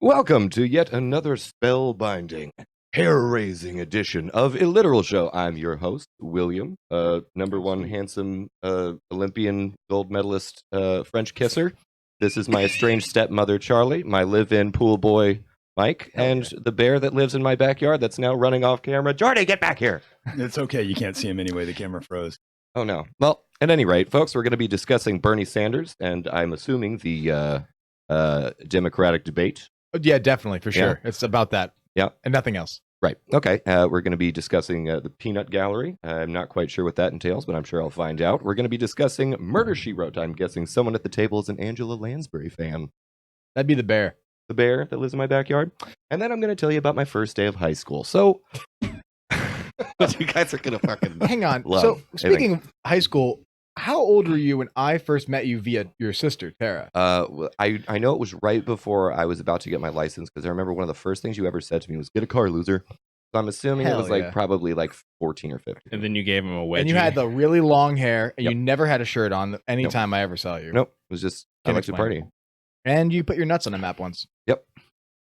Welcome to yet another spellbinding, hair-raising edition of A Literal Show. I'm your host, William, number one handsome Olympian gold medalist French kisser. This is my estranged stepmother, Charlie, my live-in pool boy, Mike, and the bear that lives in my backyard that's now running off camera. Geordie, get back here! It's okay. You can't see him anyway. The camera froze. Oh, no. Well, at any rate, folks, we're going to be discussing Bernie Sanders, and I'm assuming the Democratic debate. Yeah, definitely, for sure. Yeah. It's about that. Yeah. And nothing else. Right. Okay. We're going to be discussing the Peanut Gallery. I'm not quite sure what that entails, but I'm sure I'll find out. We're going to be discussing Murder, She Wrote. I'm guessing someone at the table is an Angela Lansbury fan. That'd be the bear. The bear that lives in my backyard. And then I'm going to tell you about my first day of high school. So, what you guys are going to fucking hang on. love. So, speaking of high school, how old were you when I first met you via your sister, Tara? I know it was right before I was about to get my license, because I remember one of the first things you ever said to me was, get a car, loser. So I'm assuming it was probably 14 or 15. And then you gave him a wedgie. And you had the really long hair, and you never had a shirt on any time I ever saw you. Nope. It was just, I like to party. And you put your nuts on a map once. Yep.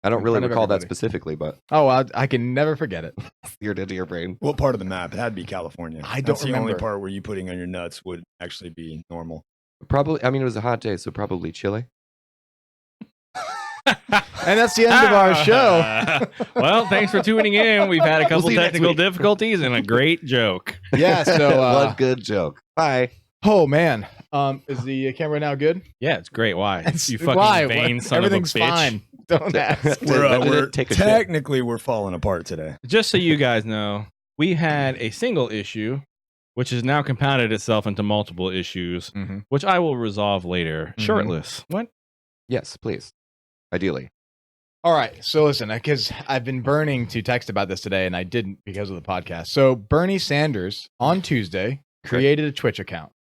I don't really recall that specifically, but... Oh, I can never forget it. Seared into your brain. What part of the map? It had to be California. I don't remember. The only part where you putting on your nuts would actually be normal. Probably, I mean, it was a hot day, so probably Chile. And that's the end of our show. Well, thanks for tuning in. We've had a couple technical difficulties and a great joke. Yeah, so... What good joke. Bye. Oh, man. Is the camera now good? Yeah, it's great. Why? You fucking vain son of a bitch. Everything's fine. Don't ask. We're falling apart today. Just so you guys know, we had a single issue, which has now compounded itself into multiple issues, which I will resolve later. Shortlist. What? Yes, please. Ideally. All right. So listen, because I've been burning to text about this today, and I didn't because of the podcast. So Bernie Sanders on Tuesday created a Twitch account.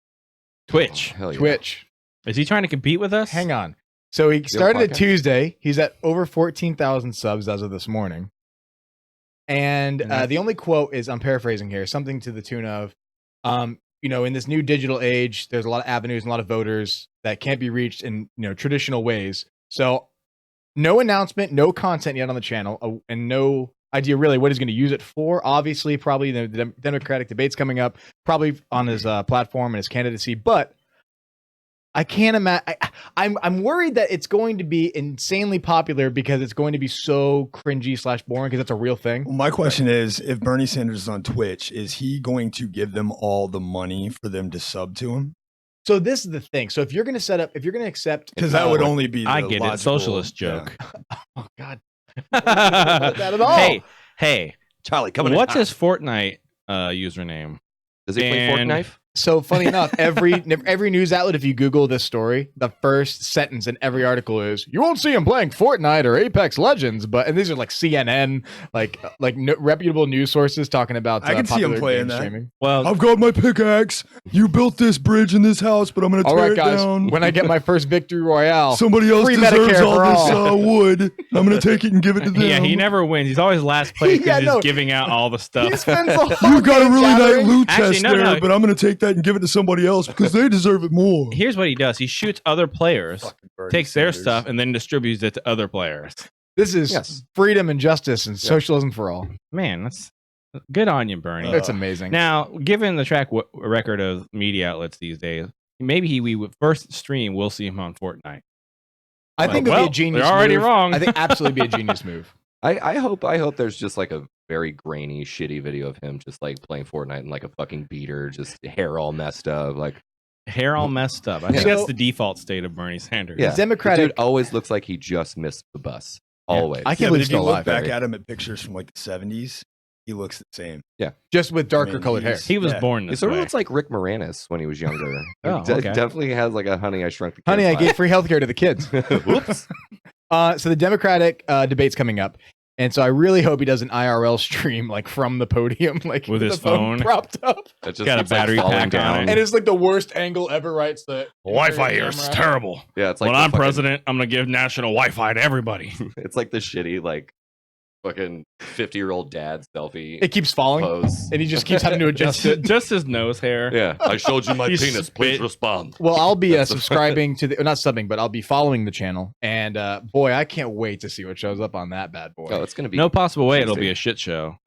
Twitch. Oh, hell yeah. Twitch. Is he trying to compete with us? Hang on. So he started it Tuesday. He's at over 14,000 subs as of this morning. And the only quote is, I'm paraphrasing here, something to the tune of, in this new digital age, there's a lot of avenues and a lot of voters that can't be reached in traditional ways. So no announcement, no content yet on the channel, and no idea really what he's going to use it for. Obviously, probably the Democratic debates coming up, probably on his platform and his candidacy, but I can't imagine. I'm worried that it's going to be insanely popular because it's going to be so cringy / boring because that's a real thing. Well, my question is, if Bernie Sanders is on Twitch, is he going to give them all the money for them to sub to him? So this is the thing. So if you're going to accept, because that would only be I get it, socialist joke. Yeah. Oh God, not that at all. Hey, Charlie, coming. What's his Fortnite username? Does he play Fortnite? So funny enough, every news outlet, if you Google this story, the first sentence in every article is, "You won't see him playing Fortnite or Apex Legends," and these are like CNN, reputable news sources talking about. I can see him playing that. Streaming. Well, I've got my pickaxe. You built this bridge in this house, but I'm going to tear it down. When I get my first victory royale, somebody else deserves all this wood. I'm going to take it and give it to them. Yeah, he never wins. He's always last place because he's giving out all the stuff. You've got a really nice loot chest there, but I'm going to take that and give it to somebody else because they deserve it more. Here's what he does. He shoots other players, takes their stuff, and then distributes it to other players. This is freedom and justice and socialism for all. Man, that's good on you, Bernie. It's amazing. Now, given the track record of media outlets these days, maybe we would first stream, we'll see him on Fortnite. I think it'd be a genius they're already move. wrong. I think absolutely be a genius move. I hope there's just like a very grainy, shitty video of him just like playing Fortnite in like a fucking beater, just hair all messed up, hair all messed up. I think that's the default state of Bernie Sanders. Yeah, Democratic the dude always looks like he just missed the bus. Always. I can't believe if you look back at him at pictures from like the 70s, he looks the same. Yeah, just with darker colored hair. He was born this way. He sort of looks like Rick Moranis when he was younger. Definitely has like a Honey I Shrunk the Kids. Honey, I gave free healthcare to the kids. Whoops. So the Democratic debate's coming up. And so I really hope he does an IRL stream like from the podium, like with his phone propped up. It just got a battery pack down, and it's like the worst angle ever. Right? The Wi-Fi here is terrible. Yeah, it's like when I'm president, I'm gonna give national Wi-Fi to everybody. It's like the shitty like fucking 50-year-old dad selfie. It keeps falling, pose. and he just keeps having to adjust it. Just his nose hair. Yeah, I showed you my He penis. Please respond. Well, I'll be That's the- subscribing to the not subbing, but I'll be following the channel. And boy, I can't wait to see what shows up on that bad boy. Oh, it's gonna be No possible way it'll interesting. be a shit show.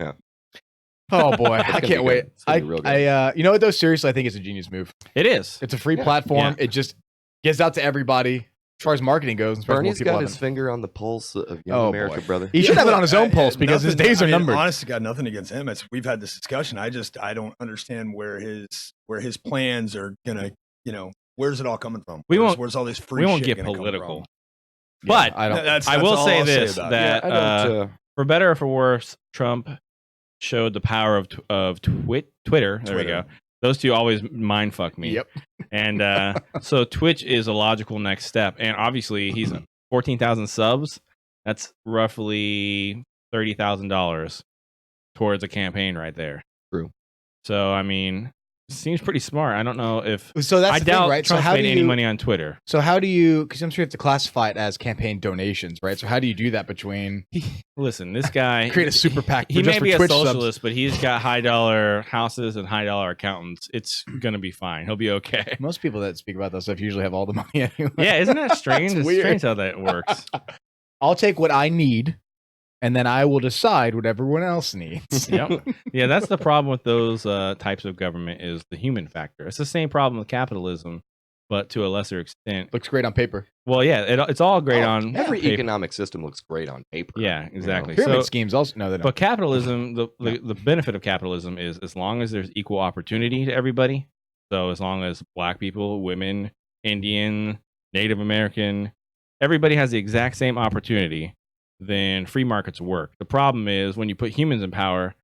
Oh boy, It's I gonna be can't good. wait. It's gonna be real good. You know what though? Seriously, I think it's a genius move. It is. It's a free Yeah. platform. Yeah. It just gets out to everybody. As far as marketing goes, as far as more Bernie's people got have his it. finger on the pulse of young Oh, America, boy. brother. He should have it on his own pulse because his days are numbered. Honestly, got nothing against him. We've had this discussion. I don't understand where his plans are gonna. Where's it all coming from? Where's all this free? We won't shit get gonna come political. from? But I don't. I will all say I'll this: about it. that I don't, for better or for worse, Trump showed the power of Twitter. There we go. Those two always mind fuck me. Yep. And so Twitch is a logical next step. And obviously, he's 14,000 subs. That's roughly $30,000 towards a campaign right there. True. So I mean, seems pretty smart. I don't know if So that's I the doubt thing, right? So Trump's how do made any you? money on Twitter. So how do you? Because I'm sure you have to classify it as campaign donations, right? So how do you do that between Listen, this guy create a super PAC? He for may just be for a Twitch subs? socialist, but he's got high dollar houses and high dollar accountants. It's gonna be fine. He'll be okay. Most people that speak about that stuff usually have all the money anyway. Yeah, isn't that strange? It's It's weird. strange how that works. I'll take what I need, and then I will decide what everyone else needs. Yep. Yeah, that's the problem with those types of government is the human factor. It's the same problem with capitalism, but to a lesser extent. Looks great on paper. Well, yeah, it's all great on Every paper. economic system looks great on paper. Yeah, exactly. Pyramid So, schemes also no, they don't. but capitalism, the benefit of capitalism is as long as there's equal opportunity to everybody. So as long as black people, women, Indian, Native American, everybody has the exact same opportunity, then free markets work. The problem is when you put humans in power,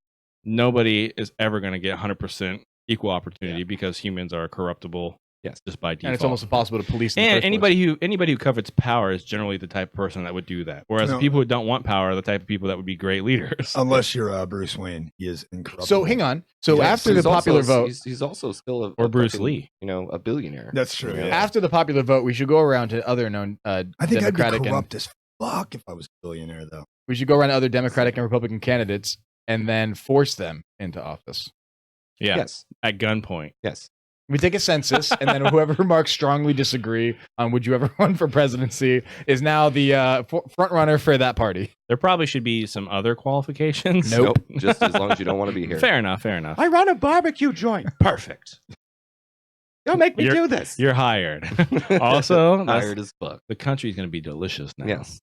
nobody is ever going to get 100% equal opportunity because humans are corruptible. Yes. Just by default. and it's almost impossible to police. In the And first place. anybody who covets power is generally the type of person that would do that. Whereas the people who don't want power are the type of people that would be great leaders. Unless you're Bruce Wayne, he is incorruptible. So hang on. So Yes, after the he's also- popular vote, he's also still Or Bruce fucking, Lee. a billionaire. That's true. Yeah. Yeah. after the popular vote, we should go around to other known I think Democratic I'd be and corrupt as fuck if I was a billionaire, though. we should go around to other Democratic and Republican candidates and then force them into office. Yeah. Yes. At gunpoint. Yes. We take a census, and then whoever remarks strongly disagree on would you ever run for presidency is now the front runner for that party. There probably should be some other qualifications. Nope. Just as long as you don't want to be here. Fair enough. I run a barbecue joint. Perfect. Don't make me do this. You're hired. Also, that's- Tired as fuck. the country's going to be delicious now. Yes.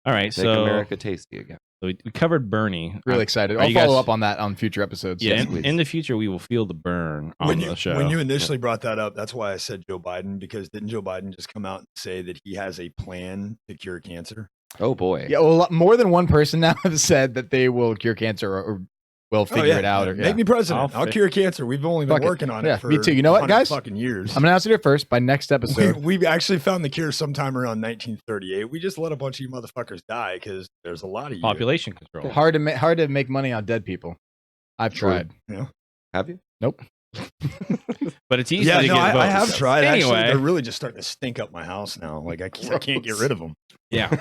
All right. Make So America tasty again. we covered Bernie. Really excited. Are I'll you follow guys- up on that on future episodes. Yeah. Yes, in, please. in the future, we will feel the burn on the show. When you initially brought that up, that's why I said Joe Biden, because didn't Joe Biden just come out and say that he has a plan to cure cancer? Oh boy. Yeah, well, more than one person now have said that they will cure cancer or will figure it out. Or, Make me president. I'll I'll cure cancer. We've only been Fuck it. working on Yeah, it for me too. You know what, 100 guys? fucking years. I'm gonna announce it here first by next episode. we actually found the cure sometime around 1938. We just let a bunch of you motherfuckers die because there's a lot of you. Population control. hard to make money on dead people. I've True. tried. Have you? Nope. But it's easy Yeah, to no, get I votes. have tried. Actually, Anyway. they're really just starting to stink up my house now. Like I can't get rid of them. Yeah.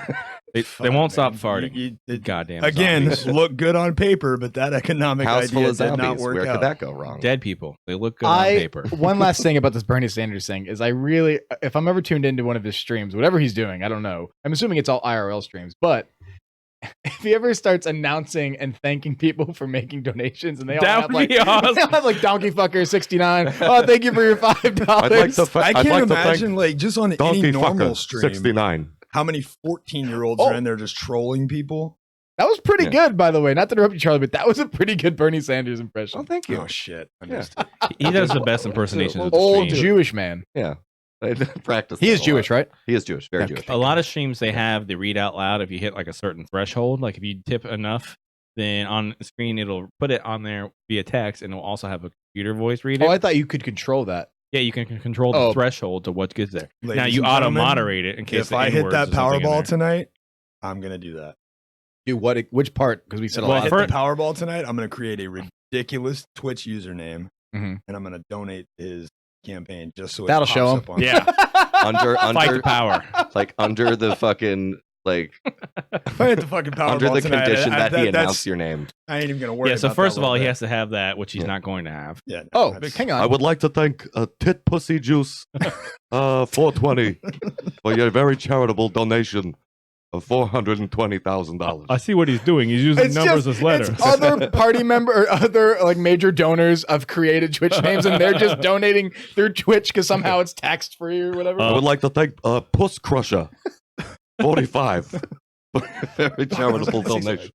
They won't stop farting. It- Goddamn. again, zombies. look good on paper, but that economic House full idea of did not zombies. work Where out. could that go wrong? Dead people. They look good on paper. One last thing about this Bernie Sanders thing is I really, if I'm ever tuned into one of his streams, whatever he's doing, I don't know. I'm assuming it's all IRL streams, but if he ever starts announcing and thanking people for making donations, and they all That have would like be awesome. they all have like Donkey Fucker 69. Oh, thank you for your $5. I'd like to. I I'd can't like to imagine, like, just on thank any Donkey normal Fucker stream, 69. how many 14-year-olds Oh. are in there just trolling people. That was pretty Yeah. good, by the way. Not to interrupt you, Charlie, but that was a pretty good Bernie Sanders impression. Oh, thank you. Oh shit! I Yeah. missed it. He does the best impersonations of the Old stream. Jewish man. Yeah. I practice. He that is a lot. Jewish, right? He is Jewish. Very Okay. Jewish. A lot of streams they have the read out loud if you hit like a certain threshold. Like if you tip enough, then on the screen it'll put it on there via text, and it'll also have a computer voice read it. Oh, I thought you could control that. Yeah, you can control the Oh. threshold to what gets there. Ladies now you and auto gentlemen, moderate it in case If the I hit N-words that or something in Powerball there. tonight, I'm gonna do that. Do what? Which part? Because we said a Well, If I lot. hit for- the Powerball tonight, I'm gonna create a ridiculous Twitch username, Mhm. and I'm gonna donate to his campaign just so That'll it show pops him. up on Yeah, Under fight the power. like under the fucking Like, If I had the fucking Powerball under the tonight, condition that he that's- announced your name. I ain't even gonna worry. Yeah. So about first that of all, little he bit. has to have that, which he's Yeah. not going to have. Yeah. no, Oh, that's- hang I on. would like to thank Tit Pussy Juice 420 for your very charitable donation of $420,000. I see what he's doing. He's using numbers as letters. It's other party member or other like major donors of created Twitch names, and they're just donating through Twitch because somehow it's tax free or whatever. I would like to thank Puss Crusher 45 for a very charitable donation.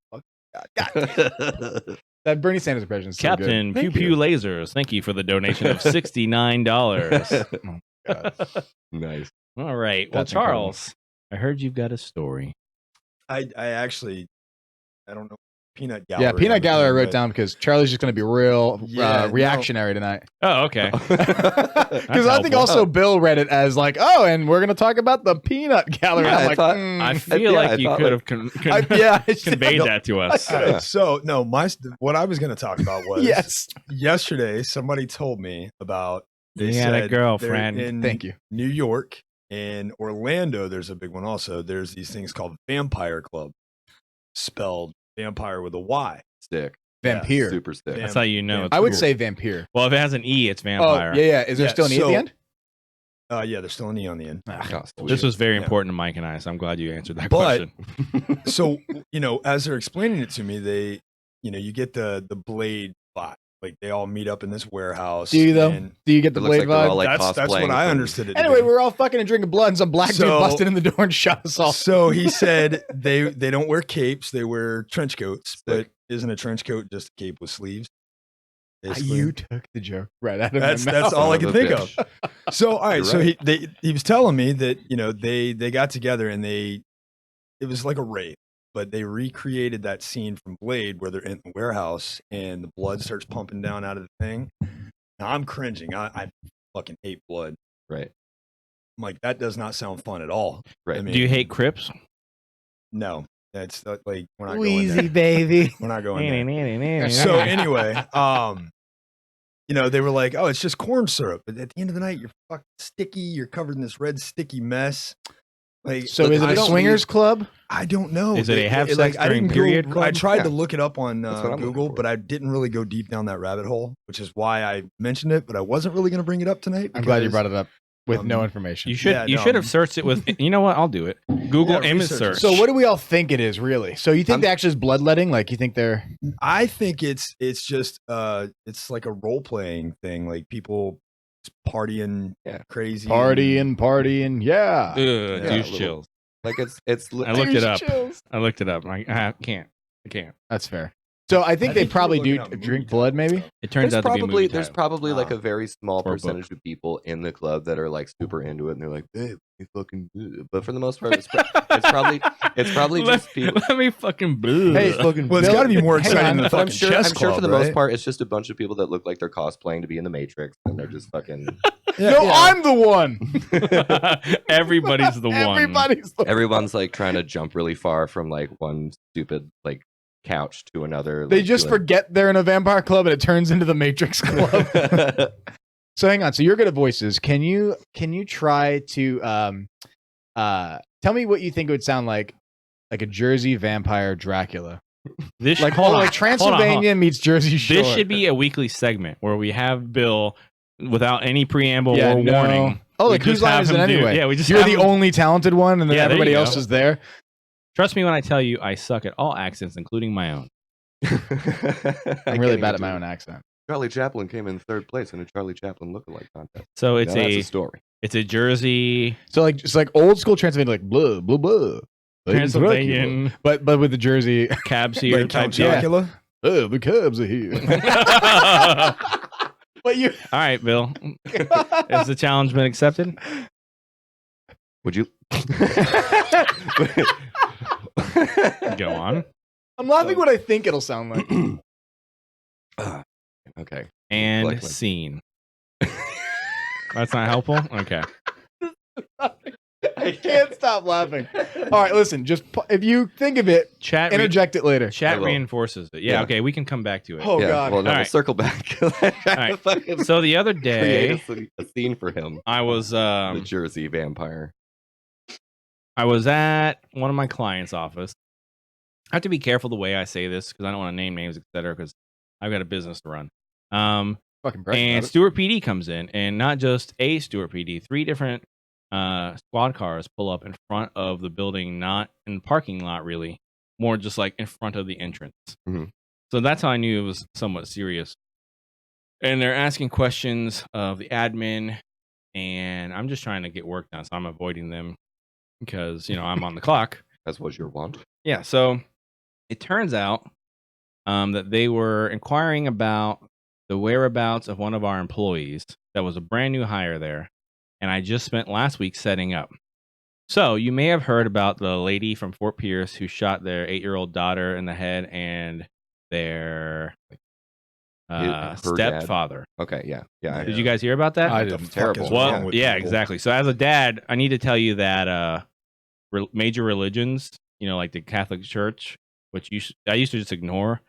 That Bernie Sanders impression is so Captain good. Pew Pew Lasers, thank you for the donation of $69. Nice. All right. Well, That's incredible. Charles, I heard you've got a story. I actually, I don't know. Peanut gallery. Yeah, peanut gallery I wrote but- down because Charlie's just going to be real Yeah, reactionary tonight. Oh, okay. Because I think helpful. also Bill read it as like, oh, and we're going to talk about the peanut gallery. Yeah, I'm I like, thought- I mm. feel Yeah, I like you thought, could like- have I conveyed No. that to us. Yeah. So no, what I was going to talk about was yes. yesterday. Somebody told me about. They You had a said girlfriend. they're in Thank you. New York and Orlando. There's a big one also. There's these things called Vampyre Club, spelled vampire with a Y. Stick. Vampire. Super stick. Vamp- That's how you know. It's I would cool. say Vampire. Well, if it has an E, it's Oh, vampire. yeah. Is there Yeah, still an E at the so- end? Yeah, there's still an E on the end. Oh, sweet. This was very Yeah. important to Mike and I, so I'm glad you answered that But- question. So as they're explaining it to me, they, you get the Blade vibe. Like they all meet up in this warehouse. Do you though? and Do you get It the looks blade like they're vibe? all like that's cosplaying what I from- understood it. to Anyway, be. we're all fucking and drinking blood, and some black dude So- busted in the door and shot us all. So he said they don't wear capes, they wear trench coats. But isn't a trench coat just a cape with sleeves? Basically. You took the joke right out of That's my mouth. that's all I Son can of a think bitch. of. So all right, You're so right. he was telling me that they got together and it was like a rave, but they recreated that scene from Blade where they're in the warehouse and the blood starts pumping down out of the thing. Now I'm cringing. I fucking hate blood. Right. I'm like, that does not sound fun at all. Right. I mean, Do you hate Crips? No, that's not, like we're not going there. Wheezy baby. We're not going there. So So anyway, they were like, "Oh, it's just corn syrup," but at the end of the night, you're fucking sticky. You're covered in this red sticky mess. Like, So is it I a don't- swingers club? I don't know. Is it a have like, sex I during didn't period I club? tried Yeah. to look it up on That's what I'm looking Google, for. but I didn't really go deep down that rabbit hole, which is why I mentioned it. But I wasn't really going to bring it up tonight. I'm glad you because- brought it up with no Um, information. you should Yeah, you no, should have I'm- searched it with. You know what? I'll do it. Google Yeah, image research search. it. So what do we all think it is really? So you think I'm- they actually is bloodletting? Like you think they're I think it's just it's like a role playing thing, like people partying Yeah. crazy, partying? Yeah. Ugh, Yeah, douche a little- chills. Like it's I looked it up. Chills. I looked it up. I can't. I can't. That's fair. So I think I they think you probably were do looking up movie drink blood, maybe. titles, It turns there's out to be a movie there's title. probably like Ah. a very small Or a book. percentage of people in the club that are like super into it and they're like, babe, you fucking do. But for the most part, it's probably just people. Let me fucking blue. Hey, fucking Well, it's Bill- got to be more hang exciting on. than the But I'm fucking sure, chess I'm sure for club, the most right? part, it's just a bunch of people that look like they're cosplaying to be in the Matrix and they're just fucking. Yeah, No, yeah. I'm the one. Everybody's the one. Everybody's the Everyone's like trying to jump really far from like one stupid like couch to another. They like, just doing- forget they're in a vampire club and it turns into the Matrix club. So hang on. So you're good at voices. Can you try to tell me what you think it would sound like a Jersey vampire Dracula? This Like hold on, like hold on, hold on. Transylvania meets Jersey Shore. This should be a weekly segment where we have Bill without any preamble Yeah, or no. warning. Oh, We like whose just line have is it him do- anyway? Yeah, we just You're have the him- only talented one, and then Yeah, there everybody you else go. is there. Trust me when I tell you I suck at all accents, including my own. I'm really bad at my own accent. Charlie Chaplin came in third place in a Charlie Chaplin lookalike contest. So it's Now that's a story. it's a Jersey So like it's like old school Transylvania, like blah blah blah. Transylvanian but with the Jersey. cab seer Like type Count deal. Dracula. Oh, the Cubs are here. But you. All right, Bill. Has the challenge been accepted? Would you? Go on. I'm laughing what I think it'll sound like. Okay. And Likely. scene. That's not helpful? Okay. I can't stop laughing. All right, listen. Just if you think of it, Chat interject it later. I chat will. reinforces it. Yeah, Yeah. okay, we can come back to it. Oh yeah, God. Well, no, All we'll right. circle back. Fucking So the other day create a scene for him. I was The Jersey vampire. I was at one of my clients' office. I have to be careful the way I say this because I don't want to name names, etc. Because I've got a business to run. Fucking brag And about it. Stewart PD comes in, and not just a Stewart PD, 3 different squad cars pull up in front of the building, not in the parking lot, really, more just like in front of the entrance. Mhm. So that's how I knew it was somewhat serious. And they're asking questions of the admin, and I'm just trying to get work done, so I'm avoiding them because I'm on the clock. As was your want. Yeah. So it turns out that they were inquiring about the whereabouts of one of our employees that was a brand new hire there, and I just spent last week setting up. So you may have heard about the lady from Fort Pierce who shot their 8-year-old daughter in the head and their Her dad. stepfather. Okay, yeah. Did you guys hear about that? I What the didn't. fuck Terrible. is Well, wrong with yeah, people? exactly. So as a dad, I need to tell you that major religions, like the Catholic Church, which I used to just ignore.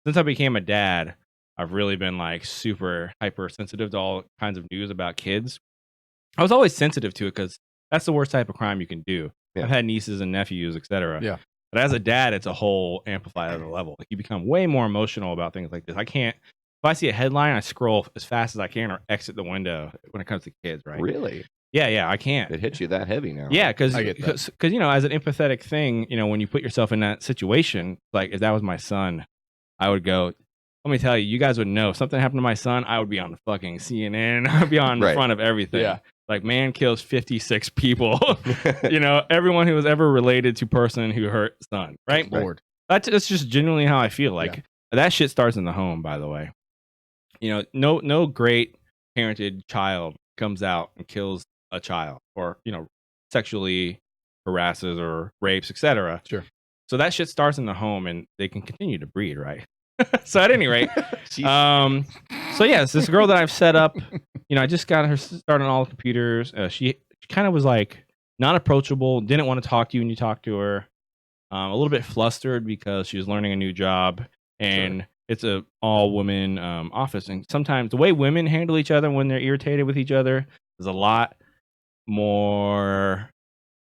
Since I became a dad, I've really been like super hypersensitive to all kinds of news about kids. I was always sensitive to it because that's the worst type of crime you can do. Yeah. I've had nieces and nephews, etc. Yeah. But as a dad, it's a whole amplified other level. Like you become way more emotional about things like this. I can't. If I see a headline, I scroll as fast as I can or exit the window when it comes to kids. Right? Really? Yeah, I can't. It hits you that heavy now. Yeah, because I get that. as an empathetic thing, when you put yourself in that situation, like if that was my son, I would go. Let me tell you, you guys would know if something happened to my son, I would be on the fucking CNN. I'd be on the Right. front of everything. Yeah. Like man kills 56 people. Everyone who was ever related to person who hurt son. Right. Lord. That's just genuinely how I feel. Like that shit starts in the home. By the way, no great parented child comes out and kills a child or sexually harasses or rapes, etc. Sure. So that shit starts in the home, and they can continue to breed, right? So at any rate, so yes, this girl that I've set up, I just got her started on all the computers. She kind of was like not approachable, didn't want to talk to you when you talked to her. A little bit flustered because she was learning a new job, and it's a all women office, and sometimes the way women handle each other when they're irritated with each other is a lot more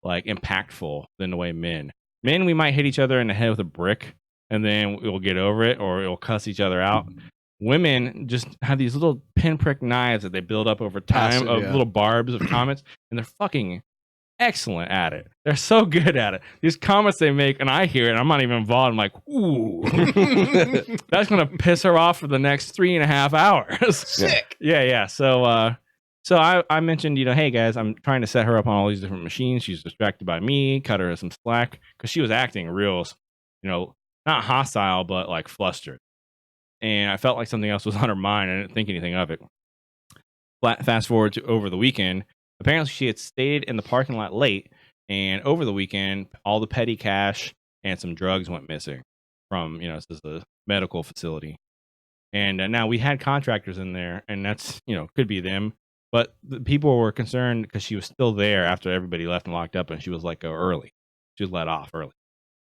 like impactful than the way men, we might hit each other in the head with a brick and then we'll get over it or it'll cuss each other out. Women just have these little pinprick knives that they build up over time of little barbs of comments, and they're fucking excellent at it. They're so good at it. These comments they make, and I hear it, and I'm not even involved. I'm like, ooh, that's gonna piss her off for the next 3.5 hours. Sick. Yeah. So I mentioned, hey guys, I'm trying to set her up on all these different machines. She's distracted by me. Cut her some slack because she was acting real, not hostile, but like flustered. And I felt like something else was on her mind. I didn't think anything of it. Fast forward to over the weekend. Apparently, she had stayed in the parking lot late, and over the weekend, all the petty cash and some drugs went missing from, this is a medical facility. And now we had contractors in there, and that's, could be them. But the people were concerned because she was still there after everybody left and locked up, and she was let go early. She was let off early.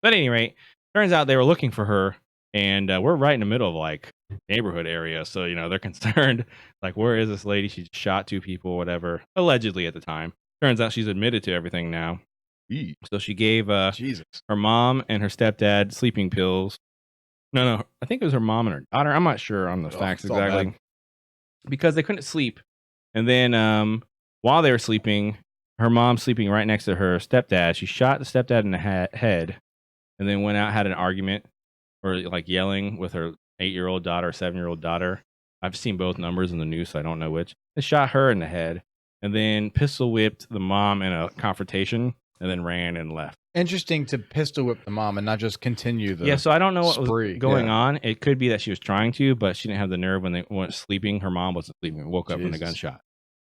But at any rate, turns out they were looking for her, and we're right in the middle of like neighborhood area. So, they're concerned, like, where is this lady? She shot 2 people, whatever, allegedly at the time. Turns out she's admitted to everything now. So she gave Jesus. her mom and her stepdad sleeping pills. No, I think it was her mom and her daughter. I'm not sure on the facts it's all exactly. bad. Because they couldn't sleep. And then while they were sleeping, her mom sleeping right next to her stepdad, she shot the stepdad in the head and then went out, had an argument or like yelling with her 8-year-old daughter, 7-year-old daughter. I've seen both numbers in the news, so I don't know which. They shot her in the head and then pistol whipped the mom in a confrontation and then ran and left. Interesting to pistol whip the mom and not just continue the So I don't know what spree. was going on. It could be that she was trying to, but she didn't have the nerve when they weren't sleeping. Her mom wasn't sleeping. Woke up from the Jesus. gunshot.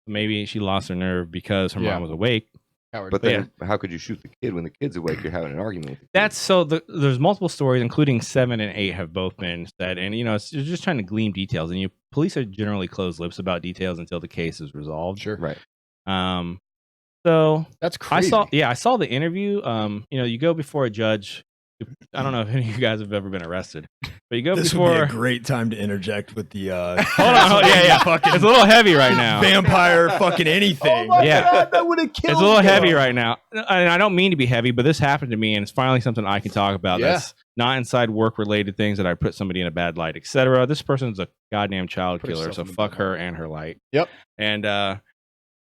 Maybe she lost her nerve because her Yeah. mom was awake. Coward. But then, how could you shoot the kid when the kid's awake? You're having an argument with the kid. That's so. There's multiple stories, including 7 and 8, have both been said, and you're just trying to glean details. And police are generally closed lips about details until the case is resolved. Sure. Right. So That's crazy. I saw the interview. You go before a judge I don't know if any of you guys have ever been arrested, but you go This before. would be a great time to interject with the. Hold on, yeah. It's a little heavy right now. Vampire, fucking anything. Oh my Yeah. God, that would have killed. It's a little me. heavy right now. And I don't mean to be heavy, but this happened to me, and it's finally something I can talk about. Yeah. That's not inside work-related things that I put somebody in a bad light, etc. This person's a goddamn child Put killer, herself so in a fuck bad her and her light. Yep. And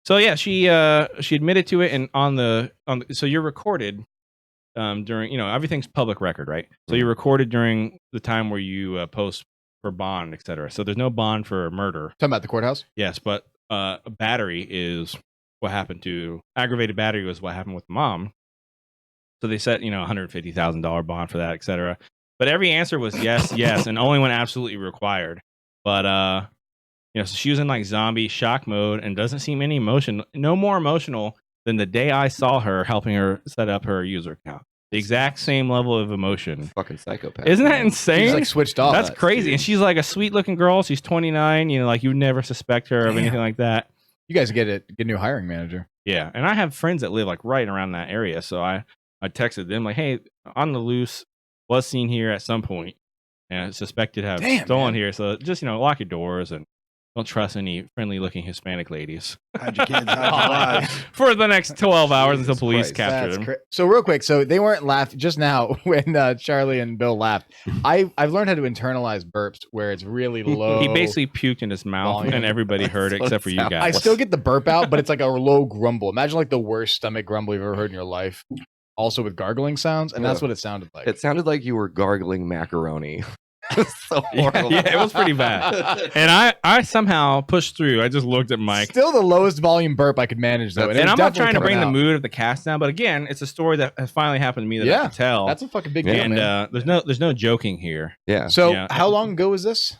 so yeah, she admitted to it, and on the so you're recorded during everything's public record, right? So you're recorded during the time where you post for bond, etc. So there's no bond for murder. Talking about the courthouse. Yes, but a battery is what happened to aggravated battery was what happened with mom. So they set $150,000 bond for that, etc. But every answer was yes, yes, and only when absolutely required. But so she was in like zombie shock mode and doesn't seem any emotion, no more emotional than the day I saw her helping her set up her user account. The exact same level of emotion. Fucking psychopath. Isn't that man. insane? She's like switched off. That's nuts, crazy. dude. And she's like a sweet looking girl. She's 29. Like you would never suspect her of Damn. anything like that. You guys get a new hiring manager. Yeah. And I have friends that live like right around that area. So I texted them like, hey, on the loose, was seen here at some point and suspected to have Damn, stolen man. here. So just, lock your doors and don't trust any friendly looking Hispanic ladies Hide your kids, hide your wives. for the next 12 hours until Jesus police Christ. capture That's them. So real quick, so they weren't laughing just now when Charlie and Bill laughed. I've learned how to internalize burps where it's really low. He basically puked in his mouth volume. and everybody heard it That's except for you what it I guys. still get the burp out, but it's like a low grumble. Imagine like the worst stomach grumble you've ever heard in your life. Also with gargling sounds, and that's what it sounded like. It sounded like you were gargling macaroni. So Yeah, horrible. yeah, it was pretty bad. And I somehow pushed through. I just looked at Mike. Still the lowest volume burp I could manage though. And it And was I'm not definitely trying to bring coming the out. mood of the cast down, but again, it's a story that has finally happened to me that I Yeah, can tell. That's a fucking big Yeah. deal, And man. there's no joking here. Yeah. So yeah. how long ago was this?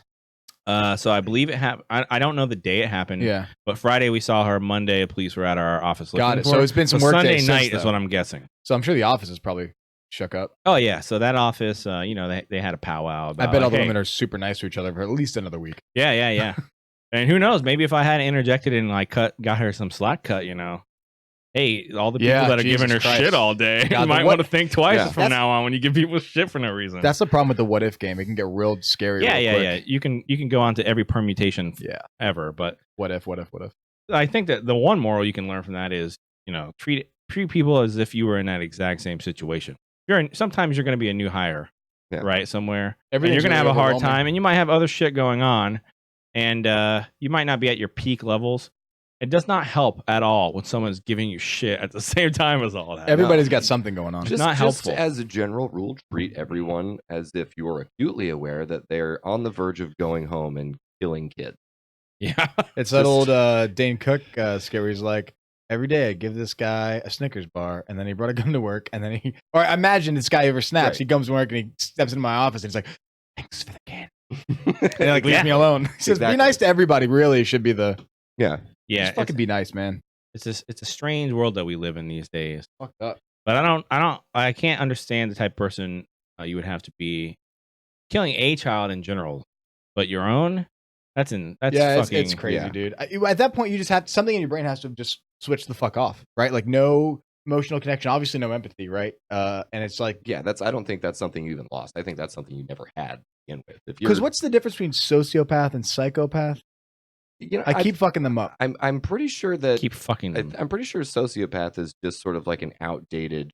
So I believe it happened. I don't know the day it happened. Yeah, But Friday we saw her. Monday, police were at our office looking got it. for So her. it's been some So work Sunday days night since, is though. what I'm guessing. So I'm sure the office is probably shook up. Oh yeah, so that office, they had a powwow. About, I bet all like, the hey, women are super nice to each other for at least another week. Yeah. And who knows? Maybe if I had interjected and like got her some slack cut, hey, all the people Yeah, that are giving her Jesus Christ. shit all day, God, you the might what- want to think twice Yeah. from That's- now on when you give people shit for no reason. That's the problem with the what if game. It can get real scary. yeah. real quick. You can go on to every permutation Yeah. ever, but What if? I think that the one moral you can learn from that is, treat people as if you were in that exact same situation. Sometimes you're going to be a new hire, Yeah. right? Somewhere. And Everything's you're going to really have a hard overwhelming. time and you might have other shit going on and you might not be at your peak levels. It does not help at all when someone's giving you shit at the same time as all that. Everybody's got something going on. Just not helpful. As a general rule, treat everyone as if you're acutely aware that they're on the verge of going home and killing kids. Yeah. It's that Just- old Dane Cook scare where he's like, every day I give this guy a Snickers bar, and then he brought a gun to work, and then or imagine this guy ever snaps. Right. He comes to work and he steps into my office and he's like, thanks for the can. And he yeah. like leaves me alone. He says, Exactly. be nice to everybody, really should be the, Yeah. just fucking be nice, man. It's a strange world that we live in these days. Fucked up. But I can't understand the type of person you would have to be killing a child in general, but your own. That's Yeah, fucking it's crazy, yeah. dude. At that point, you just have something in your brain has to just switch the fuck off, right? Like no emotional connection, obviously no empathy, right? And it's like, Yeah, I don't think that's something you even lost. I think that's something you never had to begin with. because what's the difference between sociopath and psychopath? I keep fucking them up. I'm pretty sure that keep fucking them. I'm pretty sure sociopath is just sort of like an outdated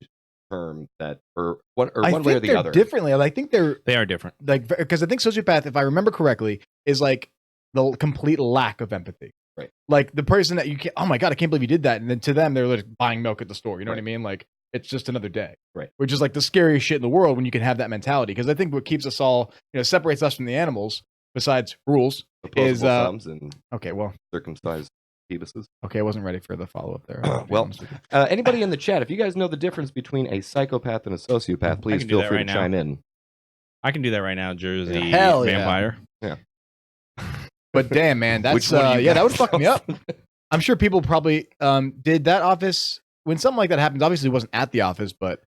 term that or one I way or think the they're other. differently. I think they're They are different. like, because I think sociopath, if I remember correctly, is like the complete lack of empathy. Right. Like the person that you can't, oh my God, I can't believe you did that. And then to them, they're like buying milk at the store. You know what I Right. mean? Like it's just another day. Right. Which is like the scariest shit in the world when you can have that mentality. Because I think what keeps us all, separates us from the animals, besides rules, Opposable is, thumbs and okay, well, circumcised fetuses. okay, I wasn't ready for the follow up there. I'll be Well, honest with you. Anybody in the chat, if you guys know the difference between a psychopath and a sociopath, please can do feel that free right to now. chime in. I can do that right now, Jersey Hell yeah. Vampire. But damn, man, that's Which one do you yeah, that got? would fuck me up. I'm sure people probably did that office when something like that happens. Obviously, it wasn't at the office, but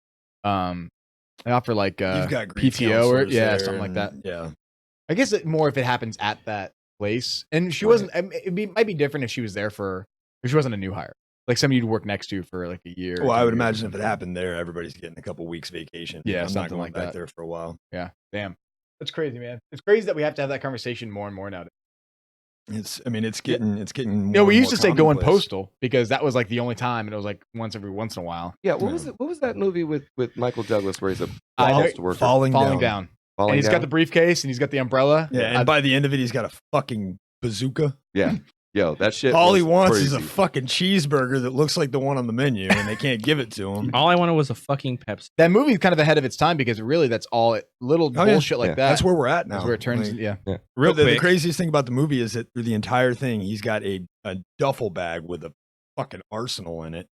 they offer like You've got grief PTO or counselors there something like that. and- Yeah. I guess more if it happens at that place. And she Right. wasn't. Might be different if she was there if she wasn't a new hire. like somebody you'd work next to for like a year. Well, I would imagine if it happened there, everybody's getting a couple weeks vacation. Yeah, I'm not something going like back that. there for a while. Yeah, damn, that's crazy, man. It's crazy that we have to have that conversation more and more nowadays. It's getting. Yeah, we more used to say going commonplace. postal because that was like the only time, and it was like every once in a while. Yeah, what was it? What was that movie with Michael Douglas where he's a I know- postal worker Falling Falling down. down. falling And he's down? got the briefcase and he's got the umbrella. Yeah, and by the end of it, he's got a fucking bazooka. Yeah, yo, that shit. All he was wants is a crazy. fucking cheeseburger that looks like the one on the menu, and they can't give it to him. All I wanted was a fucking Pepsi. That movie's kind of ahead of its time because really that's all little Oh, yeah. bullshit like Yeah. that. That's where we're at now. That's where it turns. Like, Yeah. Real but the quick, craziest thing about the movie is that through the entire thing, he's got a duffel bag with a fucking arsenal in it.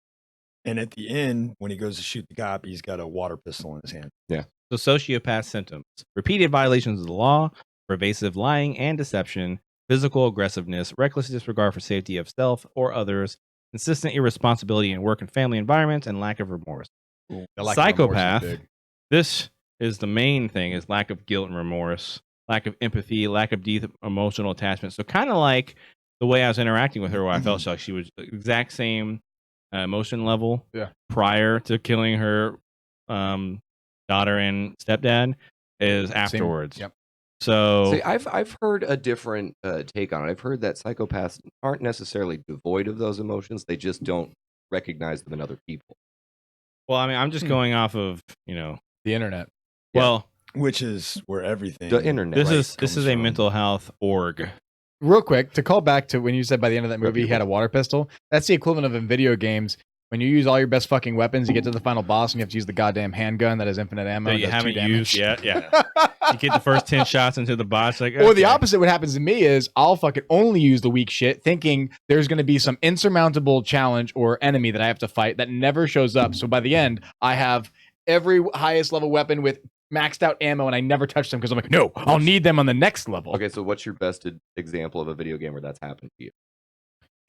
And at the end, when he goes to shoot the cop, he's got a water pistol in his hand. so sociopath symptoms: repeated violations of the law, pervasive lying and deception, physical aggressiveness, reckless disregard for safety of self or others, consistent irresponsibility in work and family environments, and lack of remorse. The lack of remorse is Psychopath. big. This is the main thing: is lack of guilt and remorse, lack of empathy, lack of deep emotional attachment. So kind of like the way I was interacting with her, where I felt like she was the exact same emotion level prior to killing her daughter and stepdad is afterwards. Yep. So See, I've heard a different take on it. I've heard that psychopaths aren't necessarily devoid of those emotions; they just don't recognize them in other people. well, I mean, I'm just going off of The internet. well, Which is where everything. The internet. this right? is a from. mental health org. Real quick, to call back to when you said by the end of that movie he Reputable. had a water pistol, that's the equivalent of in video games. When you use all your best fucking weapons, you get to the final boss and you have to use the goddamn handgun that has infinite ammo. That and you does 2 haven't damage. used yet. Yeah, you get the first 10 shots into the boss. Like, Or the okay. opposite, what happens to me is I'll fucking only use the weak shit, thinking there's going to be some insurmountable challenge or enemy that I have to fight that never shows up. So by the end, I have every highest level weapon with maxed out ammo and I never touch them because I'm like, no, I'll need them on the next level. Okay, so what's your best example of a video game where that's happened to you?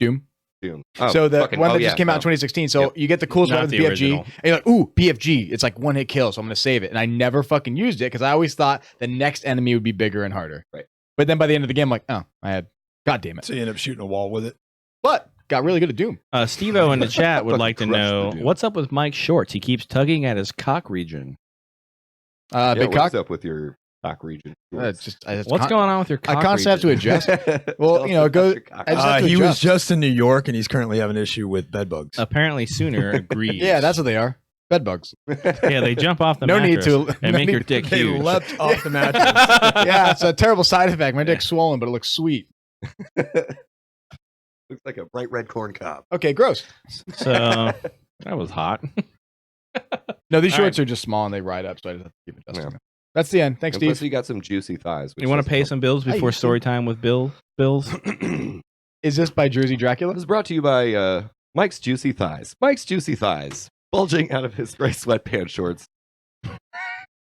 Doom. Doom. So the fucking- one that yeah, just came out in no. 2016. So Yep. you get the coolest Not weapon, the BFG, original. and you're like, ooh, BFG. It's like one hit kill, so I'm gonna save it. And I never fucking used it because I always thought the next enemy would be bigger and harder. Right. But then by the end of the game, I'm like, oh, God damn it. So you end up shooting a wall with it. But got really good at Doom. Steve-O in the chat would Fucking like to crushed know the dude. what's up with Mike's shorts. He keeps tugging at his cock region. Yeah, Big what's cock. up with your cock region? It's What's going on with your cock I constantly have to region? adjust. Well, you know, it goes. I just have to He was adjust. just in New York, and he's currently having an issue with bed bugs. Apparently, Sooner agrees. Yeah, that's what they are. Bed bugs. yeah. They jump off the No need mattress to- and no make your need- dick They huge. leapt off the mattress. Yeah, it's a terrible side effect. My dick's swollen, but it looks sweet. Looks like a bright red corn cob. Okay, gross. So that was hot. No, these All shorts are just small and they ride up, so I just have to keep adjusting Yeah. them. That's the end. Thanks, And plus, Steve. you got some juicy thighs. You want to pay some bills before used to. story time with Bills? This Is this by Jersey Dracula? is brought to you by Mike's Juicy Thighs. Mike's Juicy Thighs, bulging out of his gray sweatpants shorts.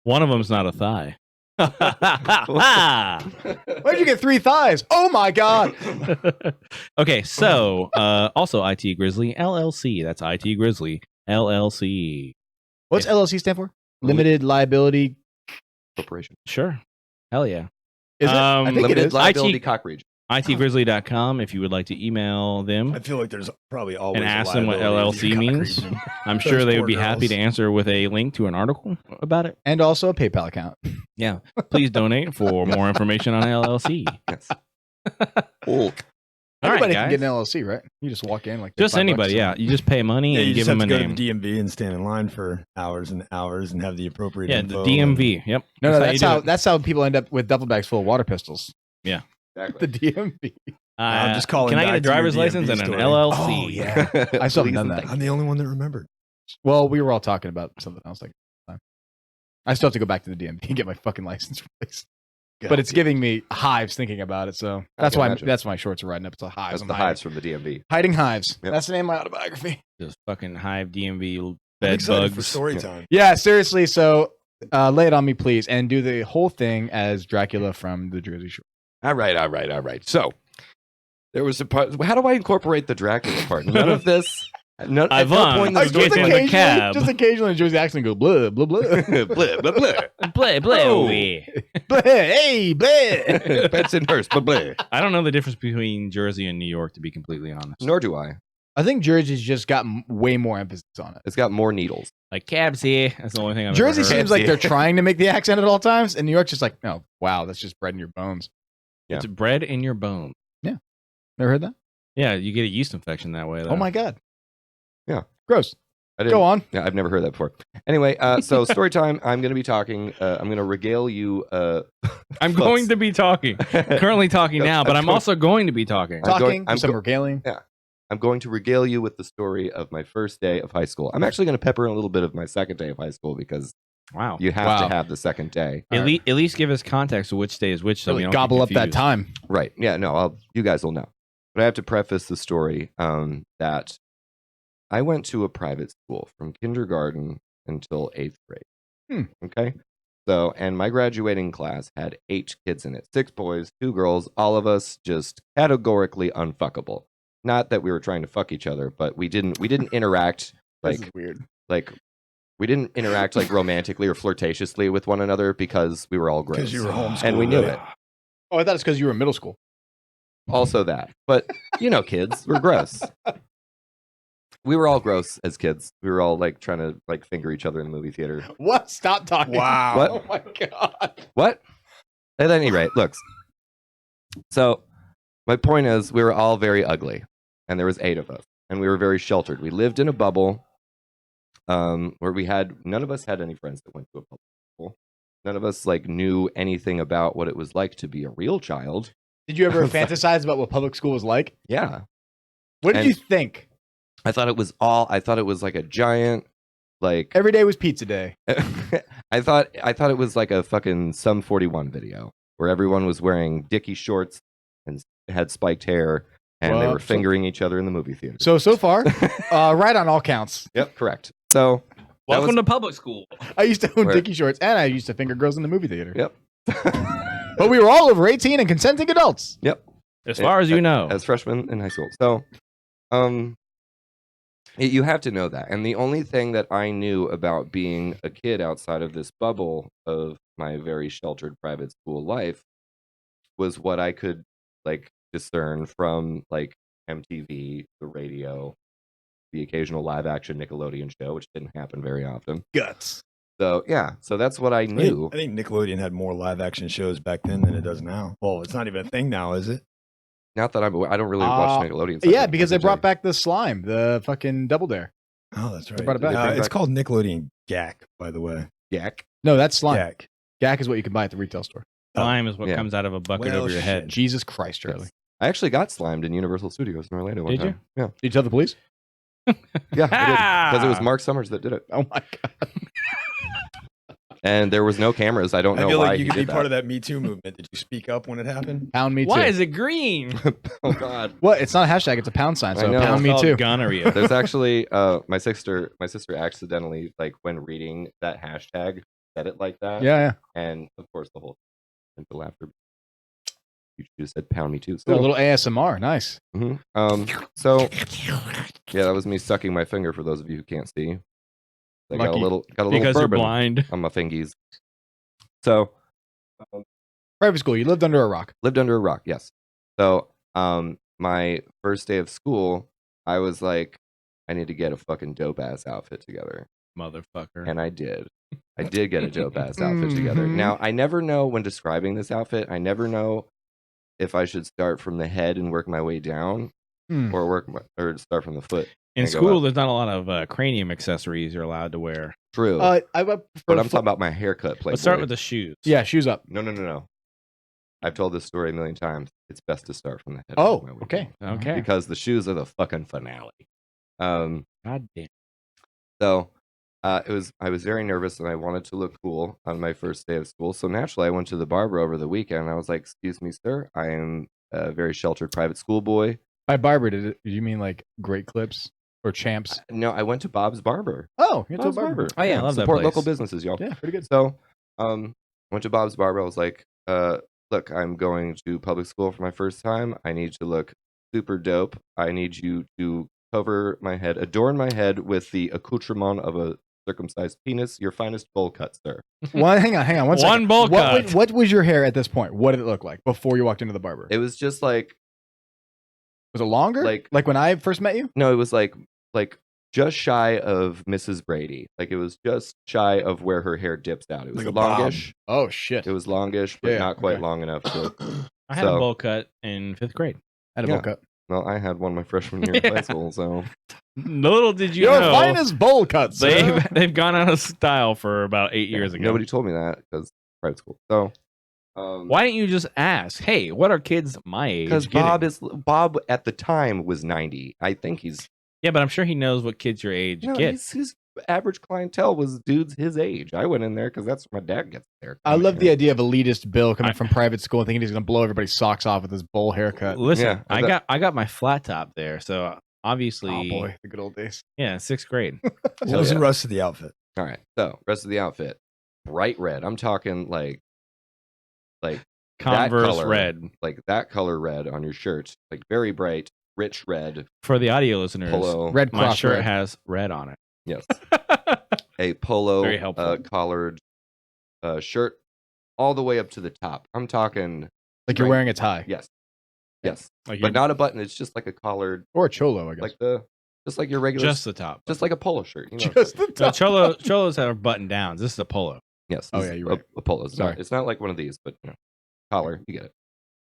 One of them's not a thigh. Where'd you get 3 thighs? Oh my god! Okay, so also IT Grizzly LLC. That's IT Grizzly LLC. What's LLC stand for? Limited liability. Corporation. Sure. Hell yeah. Is it? I think Limited it is. liability IT cock region. itgrizzly.com if you would like to email them. I feel like there's probably always And a ask them what liability LLC in the cock means. region. I'm Those sure they poor would be happy to girls. answer with a link to an article about it. And also a PayPal account. Yeah. Please donate for more information on LLC. Yes. Cool. All right, Anybody guys. can get an LLC, right? You just walk in like Just $5. anybody, yeah. You just pay money Yeah, and you give just have them to a go name. to the DMV and stand in line for hours and hours and have the appropriate Yeah, the info DMV. Yep. No, how that's you do how it. that's how people end up with duffel bags full of water pistols. Exactly. The DMV. I'm just calling Can I get a back to your driver's DMV license and an story. LLC? Oh, yeah. I still haven't done that. I'm the only one that remembered. Well, we were all talking about something else like that. I still have to go back to the DMV and get my fucking license replaced. But it's giving me hives thinking about it, so that's can why imagine. that's why my shorts are riding up. It's a hives. That's I'm the hiding. hives from the DMV. Hiding hives. Yep. That's the name of my autobiography. Just fucking hive DMV I'm bed excited for bugs. story time. Yeah, seriously. So lay it on me, please, and do the whole thing as Dracula from the Jersey Shore. All right. So there was a part. How do I incorporate the Dracula part? None of this. At no Ivan, point in the I story. get in the cab. Just occasionally, a Jersey accent go blah blah blah. blah blah blah. Play, Oh. Blah, hey, blah. Benson Hurst. Blah blah. I don't know the difference between Jersey and New York, to be completely honest. Nor do I. I think Jersey's just got way more emphasis on it. It's got more needles. Like cabs here. That's the only thing I've Jersey ever heard. seems like they're trying to make the accent at all times, and New York's just like, no, wow, that's just bread in your bones. Yeah. It's bread in your bone. Yeah. Never heard that? Yeah, you get a yeast infection that way. Though. Oh my God. Yeah. Gross. I didn't, Go on. Yeah, I've never heard that before. Anyway, so story time. I'm going to be talking. I'm going to regale you. I'm going to be talking. Currently talking now, but I'm also going to be talking. I'm some regaling. Yeah. I'm going to regale you with the story of my first day of high school. I'm actually going to pepper in a little bit of my second day of high school because wow, you have to have the second day. At least give us context of which day is which, so we don't gobble up that time. Right? Yeah. No, you guys will know. But I have to preface the story that I went to a private school from kindergarten until 8th grade. Okay. So, and my graduating class had 8 kids in it, 6 boys, 2 girls, all of us just categorically unfuckable. Not that we were trying to fuck each other, but we didn't interact like this is weird. Like we didn't interact like romantically or flirtatiously with one another because we were all gross. Because you were homeschooled. And we knew it. Oh, I thought it's because you were in middle school. Also that. But kids, we're gross. We were all gross as kids. We were all like trying to like finger each other in the movie theater. What? Stop talking. Wow. What? Oh my God. What? At any rate, look. So my point is we were all very ugly. And there was 8 of us. And we were very sheltered. We lived in a bubble where none of us had any friends that went to a public school. None of us like knew anything about what it was like to be a real child. Did you ever fantasize about what public school was like? Yeah. What did you think? I thought it was like a giant, like every day was pizza day. I thought it was like a fucking Sum 41 video where everyone was wearing Dickie shorts and had spiked hair and they were fingering each other in the movie theater. So far, right on all counts. Yep, correct. So welcome to public school. I used to own Dickie shorts and I used to finger girls in the movie theater. Yep. But we were all over 18 and consenting adults. Yep. As far as you know. As freshmen in high school. So, you have to know that. And the only thing that I knew about being a kid outside of this bubble of my very sheltered private school life was what I could like discern from like MTV, the radio, the occasional live action Nickelodeon show, which didn't happen very often. Guts. So yeah, so that's what I knew. I think Nickelodeon had more live action shows back then than it does now. Well, it's not even a thing now, is it? Not that I don't really watch Nickelodeon. Yeah, because they brought back the slime, the fucking Double Dare. Oh, that's right. They brought it back. It's called Nickelodeon Gak, by the way. Gak? No, that's slime. Gak. Gak is what you can buy at the retail store. Slime is what comes out of a bucket over your head. Jesus Christ, Charlie. Yes. I actually got slimed in Universal Studios in Orlando one time. Did you? Yeah. Did you tell the police? Yeah, I did. Because it was Mark Summers that did it. Oh my God. And there was no cameras. I don't know I feel why like you he could be did part that. of that Me Too movement. Did you speak up when it happened? Pound me too. Why is it green? Oh God. What? It's not a hashtag. It's a pound sign. I So know. pound me It's too. called gonorrhea. There's actually my sister accidentally, like when reading that hashtag, said it like that. Yeah. And of course the whole into laughter. You just said pound me too. A little ASMR. Nice. So yeah, that was me sucking my finger for those of you who can't see. I got a Lucky. little Because you're bourbon blind. on my fingies. So Private school. You lived under a rock. lived under a rock, yes. So my first day of school, I was like, I need to get a fucking dope ass outfit together. Motherfucker. And I did. I did get a dope ass outfit together. Now I never know when describing this outfit, I never know if I should start from the head and work my way down or start from the foot. In and go school, up. there's not a lot of cranium accessories you're allowed to wear. True. I prefer but I'm talking about my haircut. Playboy. Let's start with the shoes. Yeah, shoes up. No. I've told this story a million times. It's best to start from the head. Oh, work my way okay. down. Okay. Because the shoes are the fucking finale. God damn. So I was very nervous and I wanted to look cool on my first day of school. So naturally, I went to the barber over the weekend. And I was like, "Excuse me, sir. I am a very sheltered private school boy." By barber, did you mean like Great Clips or Champs? No, I went to Bob's Barber. Oh, you went to a Bob's barber. Oh, yeah, I love that support place. local businesses, y'all. Yeah, pretty good. So, went to Bob's Barber. I was like, "Look, I'm going to public school for my first time. I need to look super dope. I need you to cover my head, adorn my head with the accoutrement of a circumcised penis. Your finest bowl cut, sir." Hang on. One second. bowl cut. What was your hair at this point? What did it look like before you walked into the barber? It was just like Was it longer? Like when I first met you? No, it was like just shy of Mrs. Brady. Like it was just shy of where her hair dips out. It was Like a longish. Oh shit! It was longish, but not quite long enough to. I had a bowl cut in 5th grade. I had a bowl cut. Well, I had one my freshman year of high school, so. Little did you Your know, finest bowl cuts. they've gone out of style for about 8 years ago. Nobody told me that because private school. So. Why didn't you just ask? Hey, what are kids my age? Because Bob at the time was 90. I think he's. Yeah, but I'm sure he knows what kids your age get. His average clientele was dudes his age. I went in there because that's where my dad gets there. I love the idea of elitist Bill coming from private school and thinking he's going to blow everybody's socks off with his bowl haircut. Listen, I got my flat top there, so obviously. Oh boy, the good old days. Yeah, 6th grade. What was the rest of the outfit? All right, so rest of the outfit, bright red. I'm talking like Converse that color, red, like that color red on your shirt, like very bright, rich red. For the audio listeners, polo. Red my cross shirt red. has red on it. Yes, a polo Very helpful. collared shirt all the way up to the top. I'm talking Like you're wearing a tie. Yes, Like but not a button. It's just like a collared, Or a cholo, I guess. just like your regular, just the top, just like a polo shirt. You know? Just the No, top. cholos have button downs. This is a polo. Yes. Oh, this yeah, is you're right. A polo. It's not like one of these, but collar. You get it.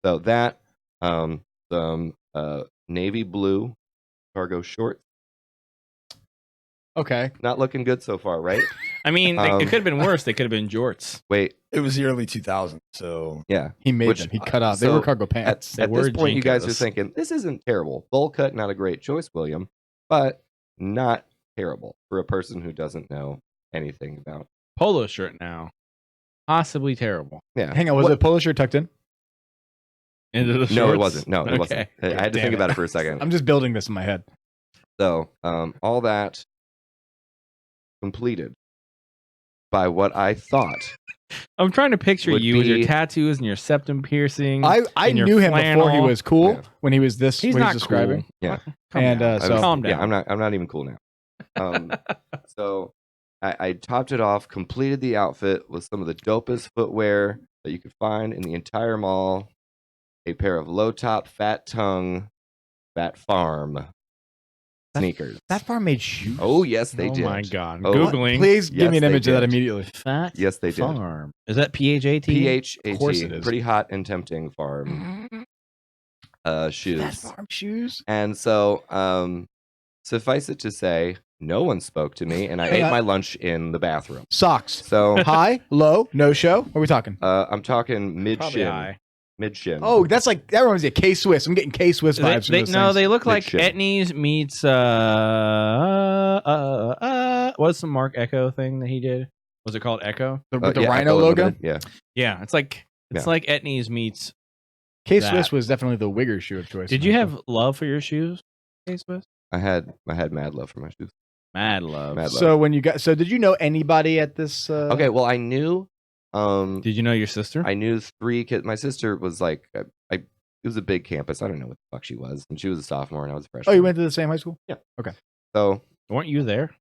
So that some navy blue cargo shorts. Okay. Not looking good so far, right? I mean, it could have been worse. They could have been jorts. Wait. It was the early 2000s, so Yeah. He made them. He cut out. They so were cargo pants. At this point, you guys are Jinkos. thinking, this isn't terrible. Bowl cut, not a great choice, William, but not terrible for a person who doesn't know anything about. Polo shirt now, possibly terrible. Yeah. Hang on, was it a polo shirt tucked in? Into the No, it shorts? wasn't. No, it wasn't. Okay. I had to Damn think it. about it for a second. I'm just building this in my head. So, all that completed by what I thought. I'm trying to picture Would you with your be- tattoos and your septum piercing. I and your knew him before he flannel. was cool. Yeah. When he was this, He's what not he's describing. cool. Yeah. Calm And, down. so- calm down. Yeah, I'm not even cool now. So I topped it off, completed the outfit with some of the dopest footwear that you could find in the entire mall. A pair of low top, fat tongue, Fat Farm sneakers. That farm made shoes. Oh yes, they oh did. my god! Oh, Googling. Please give Yes, me an they image of that did. immediately. Fat Yes, they did. Farm. Is that PHAT? PHAT. course it is. Pretty hot and tempting farm shoes. That farm shoes. And so, suffice it to say, no one spoke to me, and I Hang ate on. my lunch in the bathroom. Socks. So High, low, no show. What are we talking? I'm talking mid Probably shin. high. Mid shin. Oh, that's like that reminds me of K Swiss. I'm getting K Swiss vibes. from those No, things. they look like Mid-shin. Etnies meets what's the Mark Echo thing that he did? Was it called Echo? with the yeah, Rhino Echo logo. Limited, Yeah. Yeah, it's like Etnies meets. K Swiss that. was definitely the Wigger shoe of choice. Did you have love for your shoes, K Swiss? I had mad love for my shoes. Mad love. Mad love. So when you got, so did you know anybody at this? Okay, well I knew Did you know your sister? I knew 3 kids. My sister was like it was a big campus. I don't know what the fuck she was. And she was a sophomore and I was a freshman. Oh, you went to the same high school? Yeah. Okay. So Weren't you there?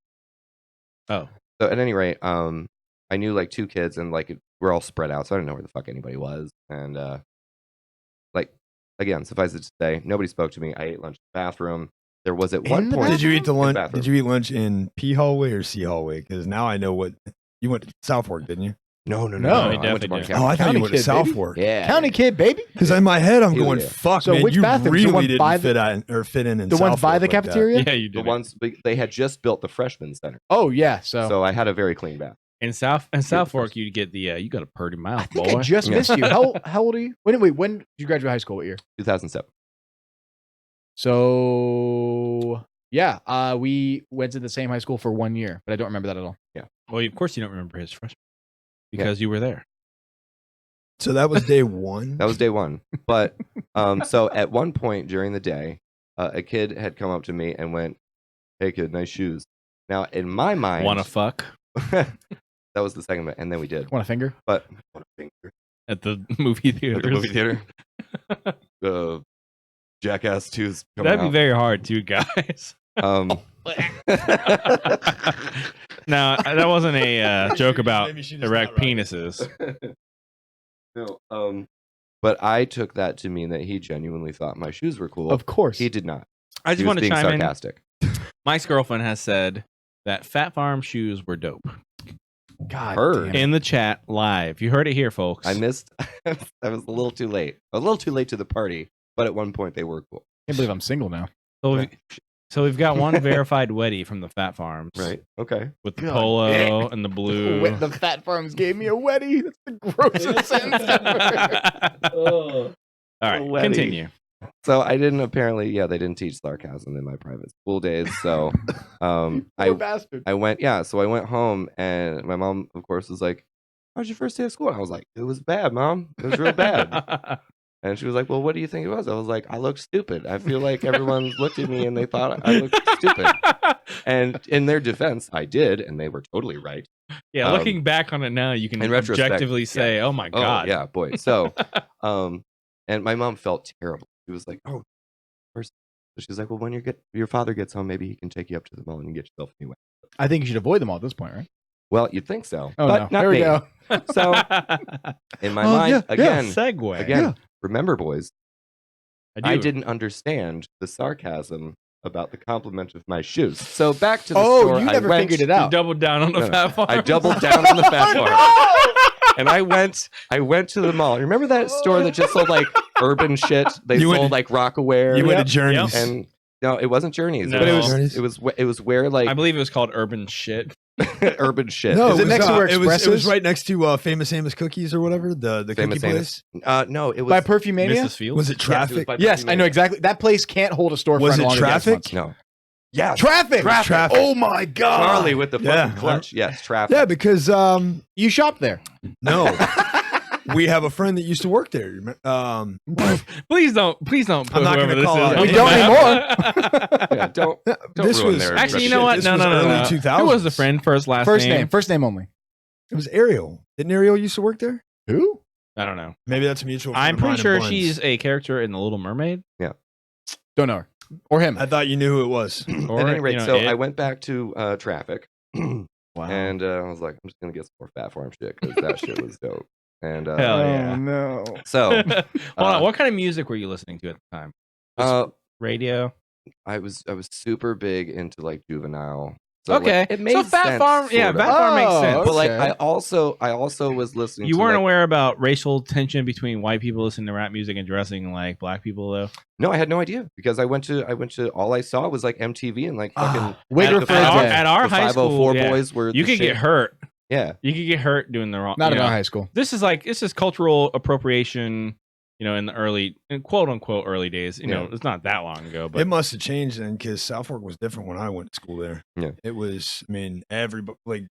Oh, at any rate, I knew like 2 kids and like we're all spread out, so I didn't know where the fuck anybody was. And like again, suffice it to say, nobody spoke to me. I ate lunch in the bathroom. There was at one In the point. did you eat the lunch? bathroom. Did you eat lunch in P hallway or C hallway? Because now I know what you went to Southwark, didn't you? No, No, he I went to definitely Mark did. County. Oh, I thought County you went to kid, baby. Southwark. Yeah. County kid, baby. Because in my head, I'm Hell going, yeah. fuck, So man, which you bathrooms? The one really by didn't fit in The ones by Southwark the like that. cafeteria? yeah, you The did. ones they had just built the freshman center, Oh yeah. So, so I had a very clean bath. In Southwark, you'd get the you got a pretty mouth, I think boy. I just Yeah. missed you. How old are you? When did you graduate high school? What year? 2007. So yeah, we went to the same high school for 1 year, but I don't remember that at all. Well, of course you don't remember his freshman because you were there. So that was day one. That was day one. But so at one point during the day, a kid had come up to me and went, "Hey kid, nice shoes." Now in my mind, Want to fuck that was the second bit, and then we did. Want a finger? But at the movie theater? at the movie theater, Jackass 2's coming That'd be out. very hard, too, guys. Um, No, that wasn't a joke about Maybe she just erect not right. penises. no, But I took that to mean that he genuinely thought my shoes were cool. Of course. He did not. I just He was want to being chime sarcastic. in. Mike's girlfriend has said that Fat Farm shoes were dope. God Heard. damn it. In the chat live. You heard it here, folks. I missed. I was a little too late. A little too late to the party, but at one point they were cool. Can't believe I'm single now. So we've got one verified Weddy from the Fat Farms. Right. Okay. With the God. polo and the blue. The Fat Farms gave me a Weddy. That's the grossest sentence ever. All right, Weddy. continue. So I didn't apparently. Yeah, they didn't teach sarcasm in my private school days. So Poor bastard. I went. Yeah. So I went home, and my mom, of course, was like, "How was your first day of school?" And I was like, "It was bad, Mom. It was real bad." And she was like, "Well, what do you think it was?" I was like, "I look stupid. I feel like everyone looked at me and they thought I looked stupid." And in their defense, I did, and they were totally right. Yeah, looking back on it now, you can in retrospect, objectively say, "Oh my god." Oh, yeah, boy. So, and my mom felt terrible. She was like, "Oh, first." So she's like, "Well, when your father gets home, maybe he can take you up to the mall and get yourself anyway." I think you should avoid them all at this point, right? Well, you'd think so, Oh, but no. not There we me. go. So, in my mind, again, segue. remember, boys, I I didn't understand the sarcasm about the compliment of my shoes. So back to the store. You never I went, figured it You out. doubled down on the No, no. Fat Farm. I doubled down on the Fat Farm. And I went to the mall. Remember that store that just sold like urban shit? They You went sold to- like Rockaware. You went to Journeys. And no, it wasn't Journeys. No. But Journeys? it was where like I believe it was called Urban Shit. urban shit. No, Is it next to where it was Express is? right next to Famous Amos Cookies or whatever, the Famous cookie place. Amos. No, it was By Perfumania? Mrs. Fields. Was it Traffic? by Yes, I know Perfumania. exactly. That place can't hold a storefront Was it longer than Traffic? months. No. Yeah. Traffic. Traffic. Oh my god. Charlie with the fucking Yeah. clutch. Yes, traffic. Yeah, because You shop there. no, we have a friend that used to work there. Please don't put I'm not whoever gonna this call is out on We the don't map. Yeah, don't This ruin was- their Actually, you know what? This No, was no, no, early no. 2000s. Who was the friend? First, last name? First name only. It was Ariel. Didn't Ariel used to work there? Who? I don't know. Maybe that's a mutual. friend I'm of mine pretty in sure Buns. she's a character in The Little Mermaid. Don't know her. Or him. I thought you knew who it was. Or, At any rate, you know, so it. I went back to traffic. Wow. And I was like, I'm just gonna get some more Fat Farm shit because that shit was dope. And Hell oh yeah. no. so Hold on. What kind of music were you listening to at the time? Radio. I was super big into like Juvenile. So, Okay. like, it made So Fat sense, Farm, yeah, sort of. Fat Farm makes Oh, sense. But like, okay. I also was listening. You to, weren't like, aware about racial tension between white people listening to rap music and dressing like black people, though. No, I had no idea because I went to all I saw was like MTV and like fucking. Waiter At for our- a day. at our the high school, 504 yeah. boys were. You the could get shit. hurt. Yeah. You could get hurt doing the wrong. Not you in know. our high school. This is cultural appropriation. You know, in the early, in quote unquote, early days. You know, Yeah. it's not that long ago, but It must have changed then because South Fork was different when I went to school there. Yeah. It was. I mean, everybody like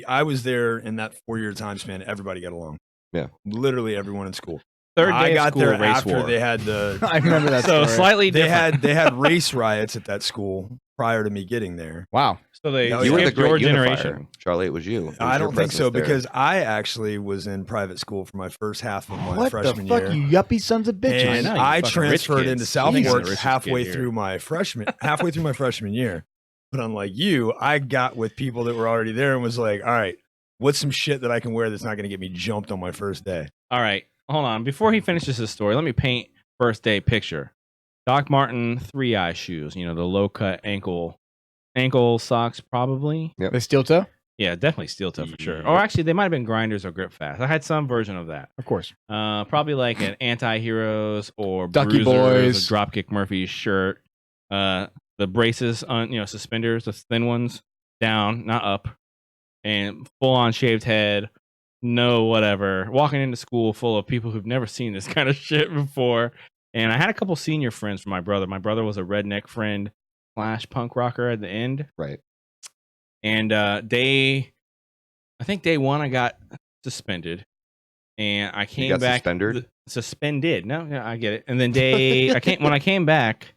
I was there in that 4-year time span. Everybody got along. Yeah. Literally everyone in school. third I day got of school, there race after war. they had the. I remember that So story. slightly They different. had race riots at that school prior to me getting there. Wow. So they No, You were the skipped great your unifier, generation. Charlie. It was you. It was I your don't think so presence there. because I actually was in private school for my first half of my What the freshman fuck, year. you yuppie sons of bitches? And know, you I fucking rich transferred kids. into South He's the Fork richest halfway kid here. through my freshman year. But unlike you, I got with people that were already there and was like, all right, what's some shit that I can wear that's not going to get me jumped on my first day? All right, hold on. Before he finishes his story, let me paint first day picture. Doc Martin 3-eye shoes. You know, the low cut ankle socks, probably. The steel toe? Yeah, definitely steel toe for sure. Or actually, they might have been grinders or grip fast. I had some version of that. Of course. Probably like an Anti-Heroes or Ducky Bruisers Boys. or Dropkick Murphys shirt. The braces on, suspenders, the thin ones, down, not up, and full on shaved head. No, whatever. Walking into school full of people who've never seen this kind of shit before. And I had a couple senior friends from my brother. My brother was a redneck friend / punk rocker at the end. Right. And I think day one I got suspended, and I came got back suspended. No, I get it. And then when I came back,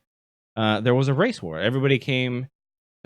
there was a race war. Everybody came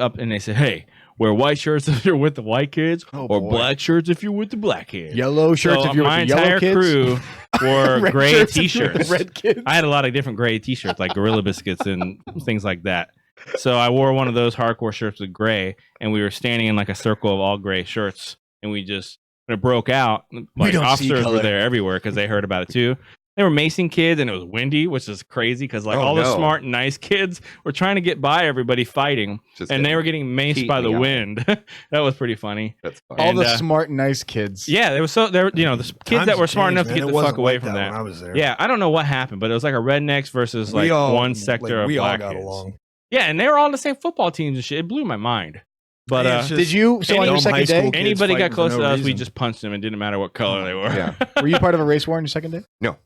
up and they said, "Hey, wear white shirts if you're with the white kids, or boy. black shirts if you're with the black kids." Yellow shirts So if you're my with the yellow entire kids. crew wore Red gray shirts if you're with T-shirts. the red kids. I had a lot of different gray T-shirts, like Gorilla Biscuits and things like that. So I wore one of those hardcore shirts with gray, and we were standing in like a circle of all gray shirts, and we just when it broke out. Like don't see officers color. were there everywhere because they heard about it too. They were macing kids, and it was windy, which is crazy because all the smart, nice kids were trying to get by everybody fighting, and they were getting maced by the wind. That was pretty funny. That's funny. All the smart, nice kids. Yeah, they were the kids that were smart enough to get the fuck away from that. When I was there. Yeah, I don't know what happened, but it was like a rednecks versus one sector of black kids. We all got along. Yeah, and they were all on the same football teams and shit. It blew my mind. But did you? So on your second day, anybody got close to us, we just punched them. It didn't matter what color they were. Yeah. Were you part of a race war on your second day? No.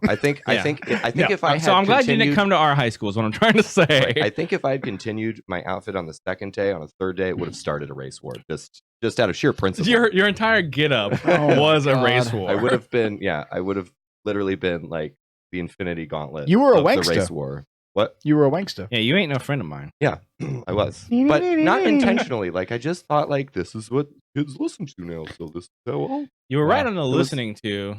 I think if I had so I'm glad you didn't come to our high school. Is what I'm trying to say. Right, I think if I had continued my outfit on the second day, on a third day, it would have started a race war. Just out of sheer principle. Your entire get up was a race war. I would have been. Yeah, I would have literally been like the Infinity Gauntlet. You were a of the wankster. race war. What? You were a wankster. Yeah, you ain't no friend of mine. Yeah, I was, but not intentionally. Like I just thought, like this is what kids listen to now, so this is how. You were right on the listening to,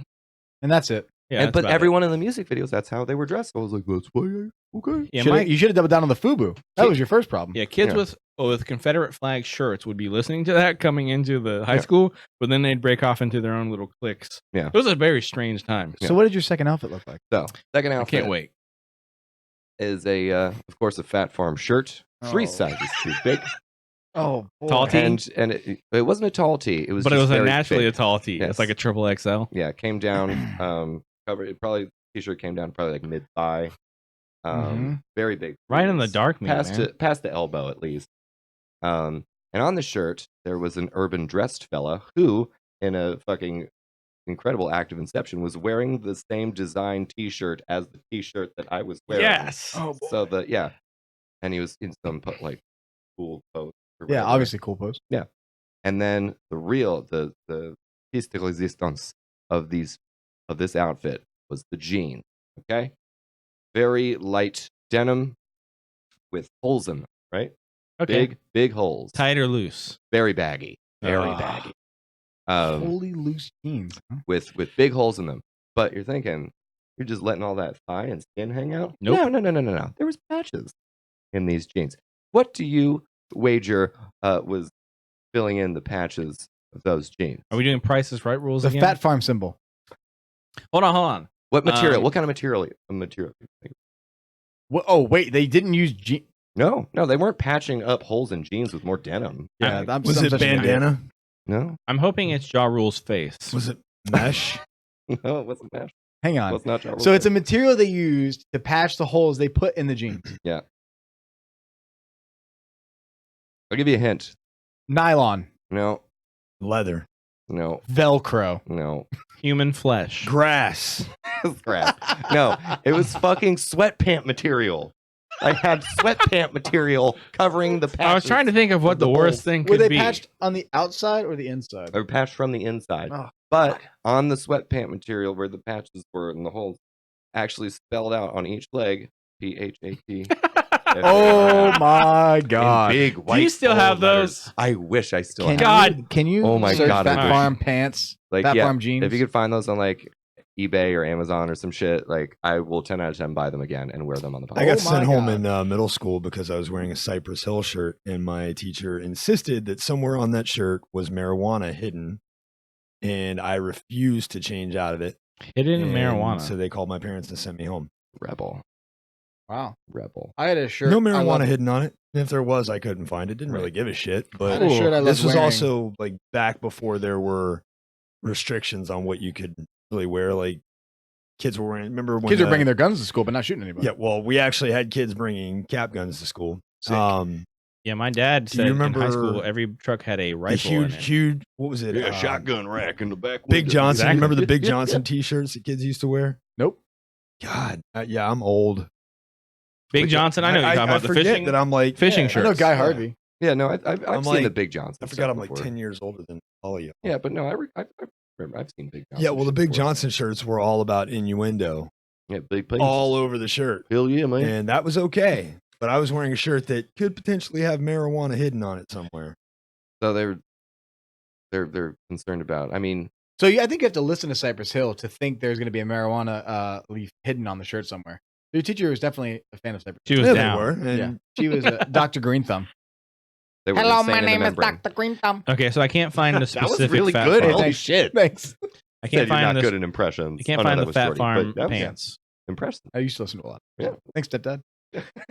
and that's it. Yeah, but everyone in the music videos, that's how they were dressed. So I was like, that's why. Okay. Yeah, you should have doubled down on the FUBU. That was your first problem. Yeah, kids with Confederate flag shirts would be listening to that coming into the high school, but then they'd break off into their own little cliques. Yeah, it was a very strange time. So what did your second outfit look like? So second outfit. I can't wait. Is of course, a Fat Farm shirt, 3 sizes too big. Oh, boy. Tall tee, and it wasn't a tall tee. It was, but it was naturally big. A tall tee. Yes. It's like a triple XL. Yeah, it came down. Covered. It probably t-shirt came down probably like mid thigh. Very big, right in the dark, past the elbow at least. And on the shirt there was an urban dressed fella who, in a fucking incredible act of inception, was wearing the same design t-shirt as the t-shirt that I was wearing. Yes. Oh, boy. So and he was in some like cool pose. Yeah, obviously cool pose. Yeah. And then the piece de resistance of this outfit was the jeans. Okay, very light denim with holes in them. Right. Okay. Big holes. Tight or loose. Very baggy. Very baggy. Holy loose jeans. Huh? With big holes in them. But you're thinking, you're just letting all that thigh and skin hang out? Nope. No. There was patches in these jeans. What do you wager was filling in the patches of those jeans? Are we doing Price is Right rules The again? Fat Farm symbol. Hold on. What material? What kind of material? Oh, wait. They didn't use jeans. No, they weren't patching up holes in jeans with more denim. Yeah, was it bandana? No. I'm hoping it's Ja Rule's face. Was it mesh? No, it wasn't mesh. Hang on. It was not Ja Rule. So it's a material they used to patch the holes they put in the jeans. Yeah. I'll give you a hint. Nylon. No. Leather. No. Velcro. No. Human flesh. Grass. Crap. No, it was fucking sweatpant material. I had sweatpant material covering the patches. I was trying to think of what the worst thing could be. Were they patched on the outside or the inside? They were patched from the inside. Oh, but fuck. on the sweatpant material where the patches were and the holes, actually spelled out on each leg, PHAT. Oh my god! Big white. Do you still have letters. those? I wish I still had. God. Can you? Oh my search God, I Fat wish. Farm pants. Like, Fat yeah, Farm jeans. If you could find those on like eBay or Amazon or some shit, like I will 10 out of 10 buy them again and wear them on the podcast. I got Oh my sent home God. in middle school because I was wearing a Cypress Hill shirt, and my teacher insisted that somewhere on that shirt was marijuana hidden, and I refused to change out of it. Hidden And marijuana. So they called my parents and sent me home. Rebel. Wow. I had a shirt. No I marijuana loved- hidden on it. And if there was, I couldn't find it. Didn't really give a shit. I But had a shirt I loved this was wearing. also like back before there were restrictions on what you could really wear. Like kids were wearing. Remember when Kids were bringing their guns to school, but not shooting anybody. Yeah, well, we actually had kids bringing cap guns to school. Sick. Yeah, my dad Do you said in high remember school every truck had a the rifle in it. huge. What was it? shotgun rack in the back. Big window. Johnson. Exactly. Remember the Big Johnson T-shirts that kids used to wear? Nope. God, yeah, I'm old. Big Johnson, I know you're talking about the forget fishing. that I'm like fishing I know shirts. Guy Harvey. Yeah, no, I've I'm seen like- the Big Johnson. I forgot I'm stuff like before. 10 years older than all of you. Yeah, but no, I remember. I've seen Big Johnson. Yeah, well, the shit Big before. Johnson shirts were all about innuendo, Yeah, big place. all over the shirt, Hell yeah, man. and that was okay. But I was wearing a shirt that could potentially have marijuana hidden on it somewhere. So they're concerned about. I mean, So yeah, I think you have to listen to Cypress Hill to think there's going to be a marijuana leaf hidden on the shirt somewhere. Your teacher was definitely a fan of Cypress. She was Yeah, down. they were. And Yeah, she was Dr. Green Thumb. they were insane in the membrane. Green Thumb. Okay, so I can't find the That specific was really Fat good. Farm. Holy Thanks. shit! Thanks. I can't Said you're find not this. good at impressions. I can't Oh, no, find that the was Fat Geordie, Farm but that was pants. impressive. I used to listen to a lot. Yeah. Thanks, stepdad.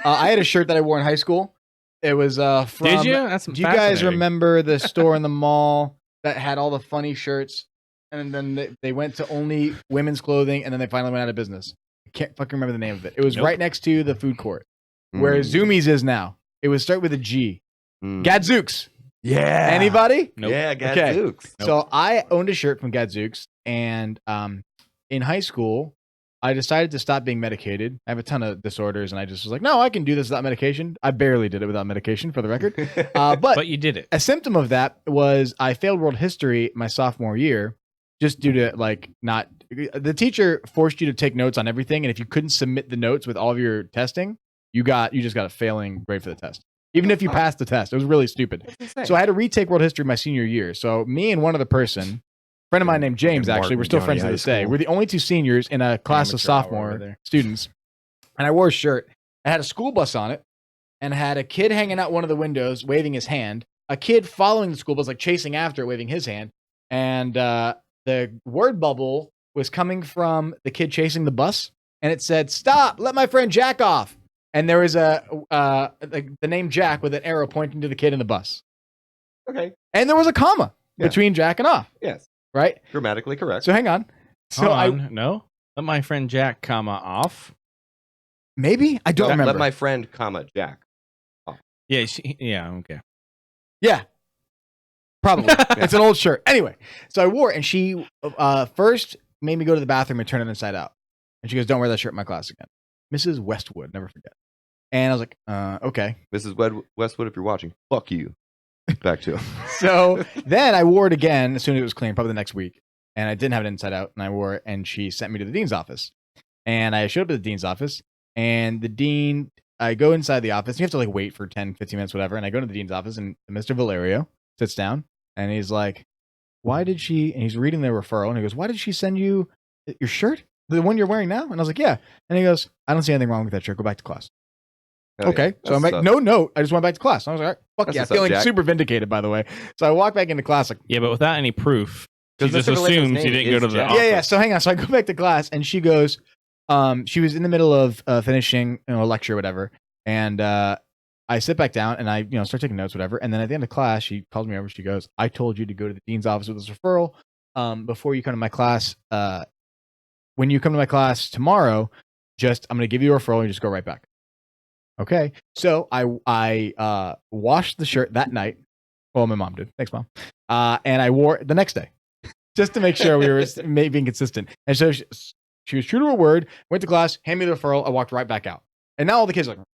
I had a shirt that I wore in high school. It was from. Did you? That's Do you guys fascinating. remember the store in the mall that had all the funny shirts? And then they went to only women's clothing, and then they finally went out of business. I can't fucking remember the name of it. It was Nope. right next to the food court, where Mm. Zoomies is now. It was start with a G. Mm. Gadzooks. Yeah. Anybody? Nope. Yeah, Okay. Gadzooks. So I owned a shirt from Gadzooks, and in high school, I decided to stop being medicated. I have a ton of disorders, and I just was like, no, I can do this without medication. I barely did it without medication, for the record. But you did it. a symptom of that was I failed world history my sophomore year, just due to not the teacher forced you to take notes on everything, and if you couldn't submit the notes with all of your testing, you just got a failing grade for the test. Even if you passed the test, it was really stupid. So I had to retake world history my senior year. So me and one other person, friend of mine named James, Fucking actually, we're Martin still County friends to High this day. School. We're the only two seniors in a class of Amateur hour over sophomore there. students. And I wore a shirt. I had a school bus on it, and I had a kid hanging out one of the windows, waving his hand. A kid following the school bus, chasing after it, waving his hand. And the word bubble was coming from the kid chasing the bus, and it said, "Stop! Let my friend Jack off." And there was the name Jack with an arrow pointing to the kid in the bus. Okay. And there was a comma Yeah. between Jack and off, Yes. right? Grammatically correct. So hang on. So Hold on. No. Let my friend Jack, comma off. maybe I don't remember. Let my friend, comma, Jack. Yeah. Yeah. Okay. Yeah. Probably. It's an old shirt. Anyway, so I wore it, and she first made me go to the bathroom and turn it inside out. And she goes, "Don't wear that shirt in my class again." Mrs. Westwood, never forget. And I was like, okay. Mrs. Westwood, if you're watching, fuck you. Back to So then I wore it again as soon as it was clean, probably the next week. And I didn't have it inside out, and I wore it, and she sent me to the dean's office. And I showed up at the dean's office, and the dean, I go inside the office. You have to wait for 10, 15 minutes, whatever. And I go to the dean's office, and Mr. Valerio sits down, and he's like, why did she, and he's reading the referral, and he goes, why did she send you your shirt? The one you're wearing now? And I was like, yeah. And he goes, I don't see anything wrong with that shirt. Go back to class. Hell Okay. yeah. So I'm like, That's no note. I just went back to class. I was like, all right, fuck That's yeah. what's up, Feeling Jack. super vindicated, by the way. So I walk back into class like, Yeah, but without any proof, she 'Cause just Mr. Valerio's assumes you name didn't go is to the Jack. office. yeah. So hang on. So I go back to class, and she goes, she was in the middle of finishing a lecture or whatever. And I sit back down, and I start taking notes, whatever. And then at the end of class, she calls me over. She goes, I told you to go to the dean's office with this referral before you come to my class. When you come to my class tomorrow, I'm going to give you a referral, and you just go right back. Okay. So I washed the shirt that night. Well, my mom did. Thanks, Mom. And I wore it the next day just to make sure we were being consistent. And so she was true to her word, went to class, handed me the referral. I walked right back out. And now all the kids are like,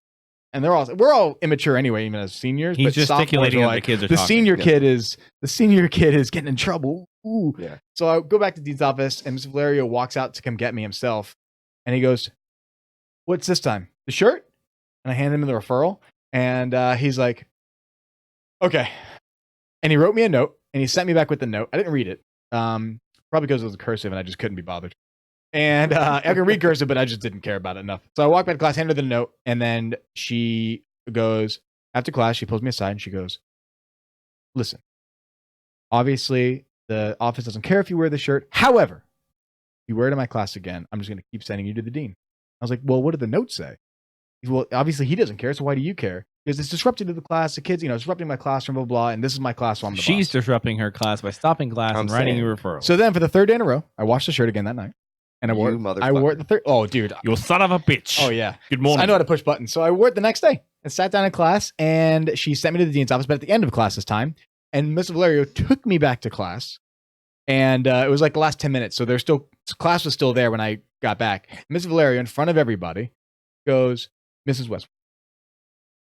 and we're all immature anyway, even as seniors. He's but gesticulating sophomores are that the kids are the talking. senior kid is getting in trouble. Ooh. Yeah. So I go back to Dean's office, and Mr. Valerio walks out to come get me himself. And he goes, what's this time? The shirt? And I hand him the referral. And he's like, okay. And he wrote me a note, and he sent me back with the note. I didn't read it. Probably because it was cursive, and I just couldn't be bothered. And I can read cursive, but I just didn't care about it enough. So I walked back to class, handed her the note, and then she goes, after class, she pulls me aside, and she goes, listen, obviously, the office doesn't care if you wear the shirt. However, if you wear it in my class again, I'm just going to keep sending you to the dean. I was like, well, what did the note say? He goes, well, obviously, he doesn't care, so why do you care? Because it's disrupting to the class, the kids, disrupting my classroom, blah, blah, blah, and this is my class, so I'm the She's boss. disrupting her class by stopping class I'm and writing saying. you a referral. So then for the third day in a row, I washed the shirt again that night. And I wore it the third. Oh, dude. you son of a bitch. Oh, yeah. Good morning. I know how to push buttons. So I wore it the next day and sat down in class, and she sent me to the dean's office, but at the end of class this time. And Mr. Valerio took me back to class, and it was like the last 10 minutes. So class was still there when I got back. Mr. Valerio, in front of everybody, goes, Mrs. Westwood,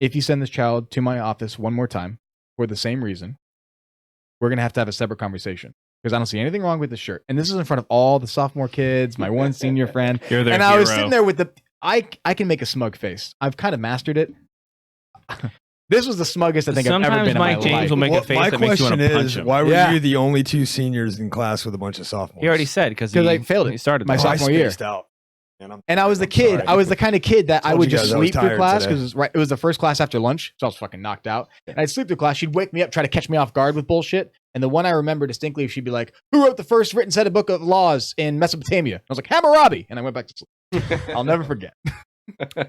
if you send this child to my office one more time for the same reason, we're going to have a separate conversation. Because I don't see anything wrong with the shirt. And this is in front of all the sophomore kids, my one senior friend. You're their and I was hero. sitting there with I can make a smug face. I've kind of mastered it. This was the smuggest I think I've ever Sometimes been Mike in my James life. will make a face My that makes you want question to punch is, him. why were Yeah. you the only two seniors in class with a bunch of sophomores? He already said because I failed it. He started My the sophomore year. spaced out. And I was the kid. sorry. I was the kind of kid that I Told would you just guys I was sleep through tired class today. because it was the first class after lunch, so I was fucking knocked out. And I'd sleep through class. She'd wake me up, try to catch me off guard with bullshit, And the one I remember distinctly, she'd be like, "Who wrote the first written set of book of laws in Mesopotamia?" I was like, "Hammurabi," and I went back to sleep. I'll never forget.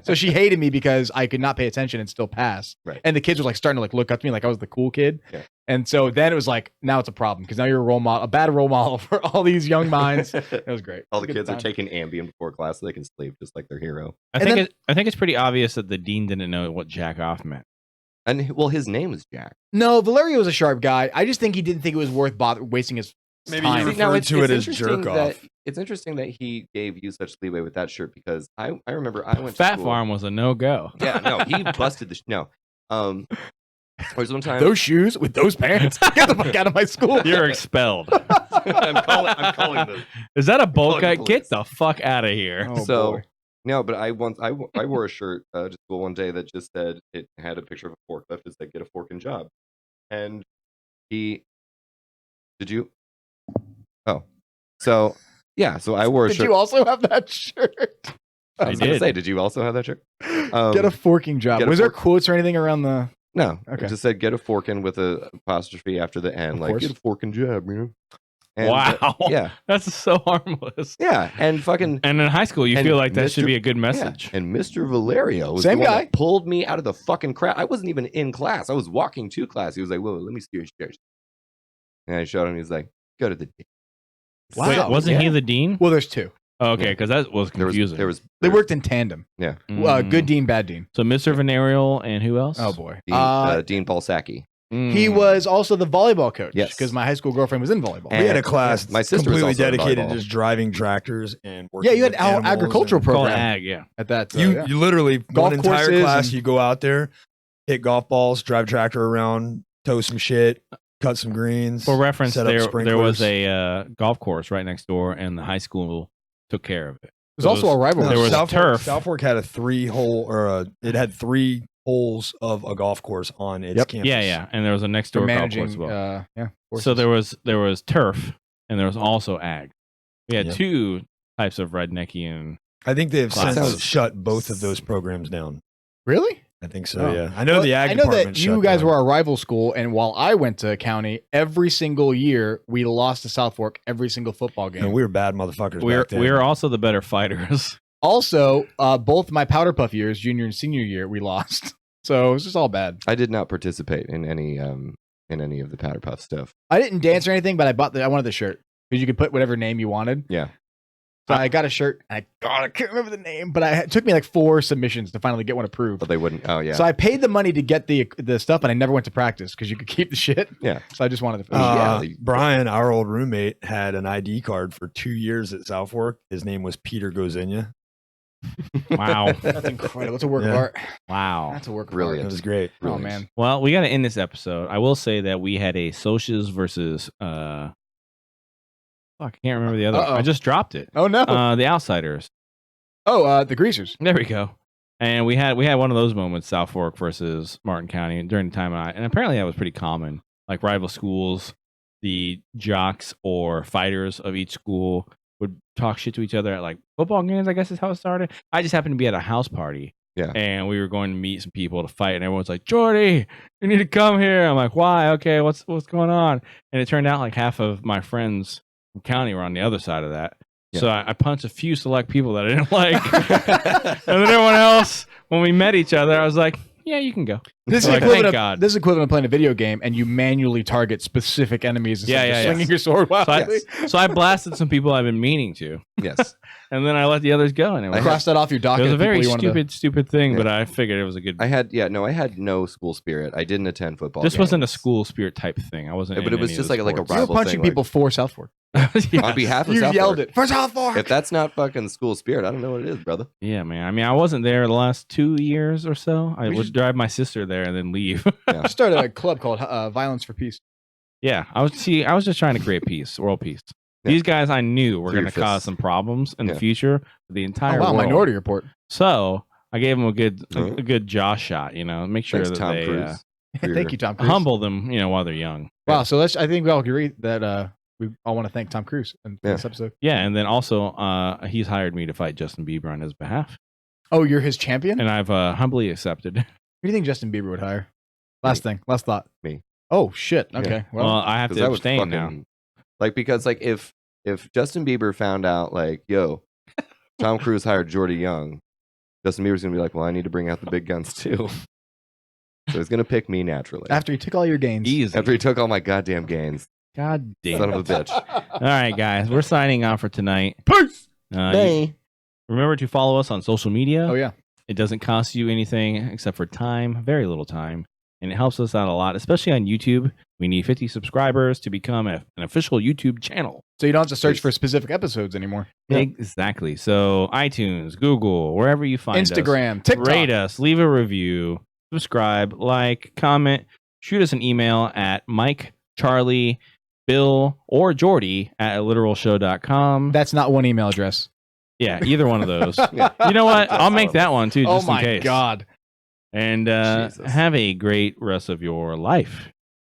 So she hated me because I could not pay attention and still pass. Right. And the kids were like starting to like look up to me like I was the cool kid. Yeah. And so then it was like, now it's a problem because now you're a role model, a bad role model for all these young minds. It was great. All the Good kids are time. taking Ambien before class so they can sleep just like their hero. I think it's pretty obvious that the dean didn't know what jack off meant. And well, his name is Jack. No, Valerio was a sharp guy. I just think he didn't think it was worth wasting his Maybe time. he referred to it as interesting jerk that- off. It's interesting that he gave you such leeway with that shirt because I remember I went to Fat school. Farm was a no-go. Yeah, no, he busted the no. There was one time Those shoes with those pants. Get the fuck out of my school. You're expelled. I'm calling them. Is that a bowl Calling the cut? police. Get the fuck out of here. Oh, So boy. no, but I wore a shirt to school one day that just said it had a picture of a forklift. It said "Get a fork and job," and did you? Oh, so yeah, so I wore a Did shirt. you also have that shirt? I was I gonna did. say, did you also have that shirt? Get a forking job. get a Was there fork- quotes or anything around the? No, Okay. it just said "Get a forkin" with a apostrophe after the N, Of like course. "Get a fork and job," you know. And, Wow. yeah, That's so harmless. yeah, and fucking. And in high school, you And feel like that should Mr. be a good Yeah, message. and Mr. Valerio was Same the one guy. that pulled me out of the fucking crowd. I wasn't even in class. I was walking to class. He was like, "Whoa, let me see your shirt." And I showed him. He was like, "Go to the." Wow. Wait, wasn't he Yeah. the dean? Well, there's two. Oh, okay, Yeah. because that was confusing. There was They worked in tandem. Mm. Good dean, bad dean. So Mr. Venereal and who else? Oh boy. Dean Balsacki. He Mm. was also the volleyball coach. Yes. Because my high school girlfriend was in volleyball. And- We had a class my sister was completely also in dedicated volleyball. to just driving tractors and working Yeah, you had with animals agricultural and- called program ag, yeah. at that. You literally Golf one entire courses class. and- You go out there, hit golf balls, drive tractor around, tow some shit, cut some greens. For reference, set up there was sprinklers. a golf course right next door, and the high school took care of it. There's also a rivalry. there was South turf. South Fork had a 3-hole it had 3 holes of a golf course on its Yep. campus. Yeah, yeah, and there was a next for door golf managing. course as well. Yeah. So there was turf, and there was also ag. We had Yeah. two types of redneckian. I think they have since Sounds- shut both of those programs down. Really? I think so. Oh. Yeah, I know Well, the ag. I know that department you shut guys down. were a rival school, and while I went to county, every single year we lost to South Fork every single football game. And we were bad motherfuckers. We back then. were also the better fighters. Also, both my powder puff years, junior and senior year, we lost. So it was just all bad. I did not participate in any of the Powder Puff stuff. I didn't dance or anything, but I wanted the shirt because you could put whatever name you wanted. Yeah. So I got a shirt. And I can't remember the name, but it took me like 4 submissions to finally get one approved. But they wouldn't. Oh yeah. So I paid the money to get the stuff, but I never went to practice because you could keep the shit. Yeah. So I just wanted to. Yeah, they- Brian, our old roommate, had an ID card for 2 years at South Fork. His name was Peter Gozinia. Wow. That's incredible. It's a work of Yeah. art. Wow. That's a work of Brilliant. It art. was great. Oh Brilliant. man. Well, we got to end this episode. I will say that we had a socials versus fuck, I can't remember the other. Uh-oh. I just dropped it. Oh no. The Outsiders. The Greasers. There we go. And we had one of those moments, South Fork versus Martin County, during the time and apparently that was pretty common. Like rival schools, the jocks or fighters of each school would talk shit to each other at like football games, I guess is how it started. I just happened to be at a house party. Yeah. And we were going to meet some people to fight, and everyone's like, Geordie, you need to come here. I'm like, why? Okay, what's going on? And it turned out like half of my friends from county were on the other side of that. Yeah. So I punched a few select people that I didn't like. And then everyone else, when we met each other, I was like, yeah, you can go. This is Like, equivalent thank of God. this is equivalent of playing a video game and you manually target specific enemies instead of Yeah, just yeah, swinging yeah. your sword wildly. So I blasted some people I've been meaning to, Yes. and then I let the others go. And it was, Cross that off your it docket. was a of people very you wanted to- stupid thing, Yeah. but I figured it was a good. I had no school spirit. I didn't attend football. This wasn't a games. school spirit type thing. I wasn't. Yeah, but in it was any just of the like a sports. You were rival punching thing, people for South Fork. Yes. On behalf of You South yelled Fork. it for South Fork. If that's not fucking school spirit, I don't know what it is, brother. Yeah, man. I mean, I wasn't there the last 2 years or so. I We would just- drive my sister there and then leave. I started a club called Violence for Peace. Yeah, I was just trying to create peace, world peace. Yeah. These guys I knew were Through going to your cause fists. some problems in Yeah. the future for the entire Oh wow, world. Minority Report. So I gave them a good Oh. a good jaw shot. You know, make sure Thanks, that Tom they Cruise. for your- Thank you, Tom Cruise. humble them. You know, while they're young. Wow. So I think we all agree that we all want to thank Tom Cruise in Yeah. this episode. Yeah, and then also he's hired me to fight Justin Bieber on his behalf, Oh, you're his champion? and I've humbly accepted. Who do you think Justin Bieber would hire? Last thought. Me. Oh shit. Okay. Yeah. Well, I have 'Cause to that would abstain now. like, because like if Justin Bieber found out like, yo, Tom Cruise hired Geordie Young, Justin Bieber's gonna be like, well, I need to bring out the big guns too. So he's gonna pick me naturally. After he took all your gains. Easy. After he took all my goddamn gains. God damn. Son of a bitch. All right, guys, we're signing off for tonight. Peace. Remember to follow us on social media. Oh yeah. It doesn't cost you anything except for time, very little time, and it helps us out a lot, especially on YouTube. We need 50 subscribers to become an official YouTube channel. So you don't have to search for specific episodes anymore. Yeah. Exactly. So iTunes, Google, wherever you find Instagram, us, TikTok. rate us, leave a review, subscribe, like, comment, shoot us an email at Mike, Charlie, Bill, or Geordie at alliteralshow.com. That's not one email address. Yeah, either one of those. Yeah. You know what? I'll make that one too, Oh just in my case. God. And Jesus. have a great rest of your life.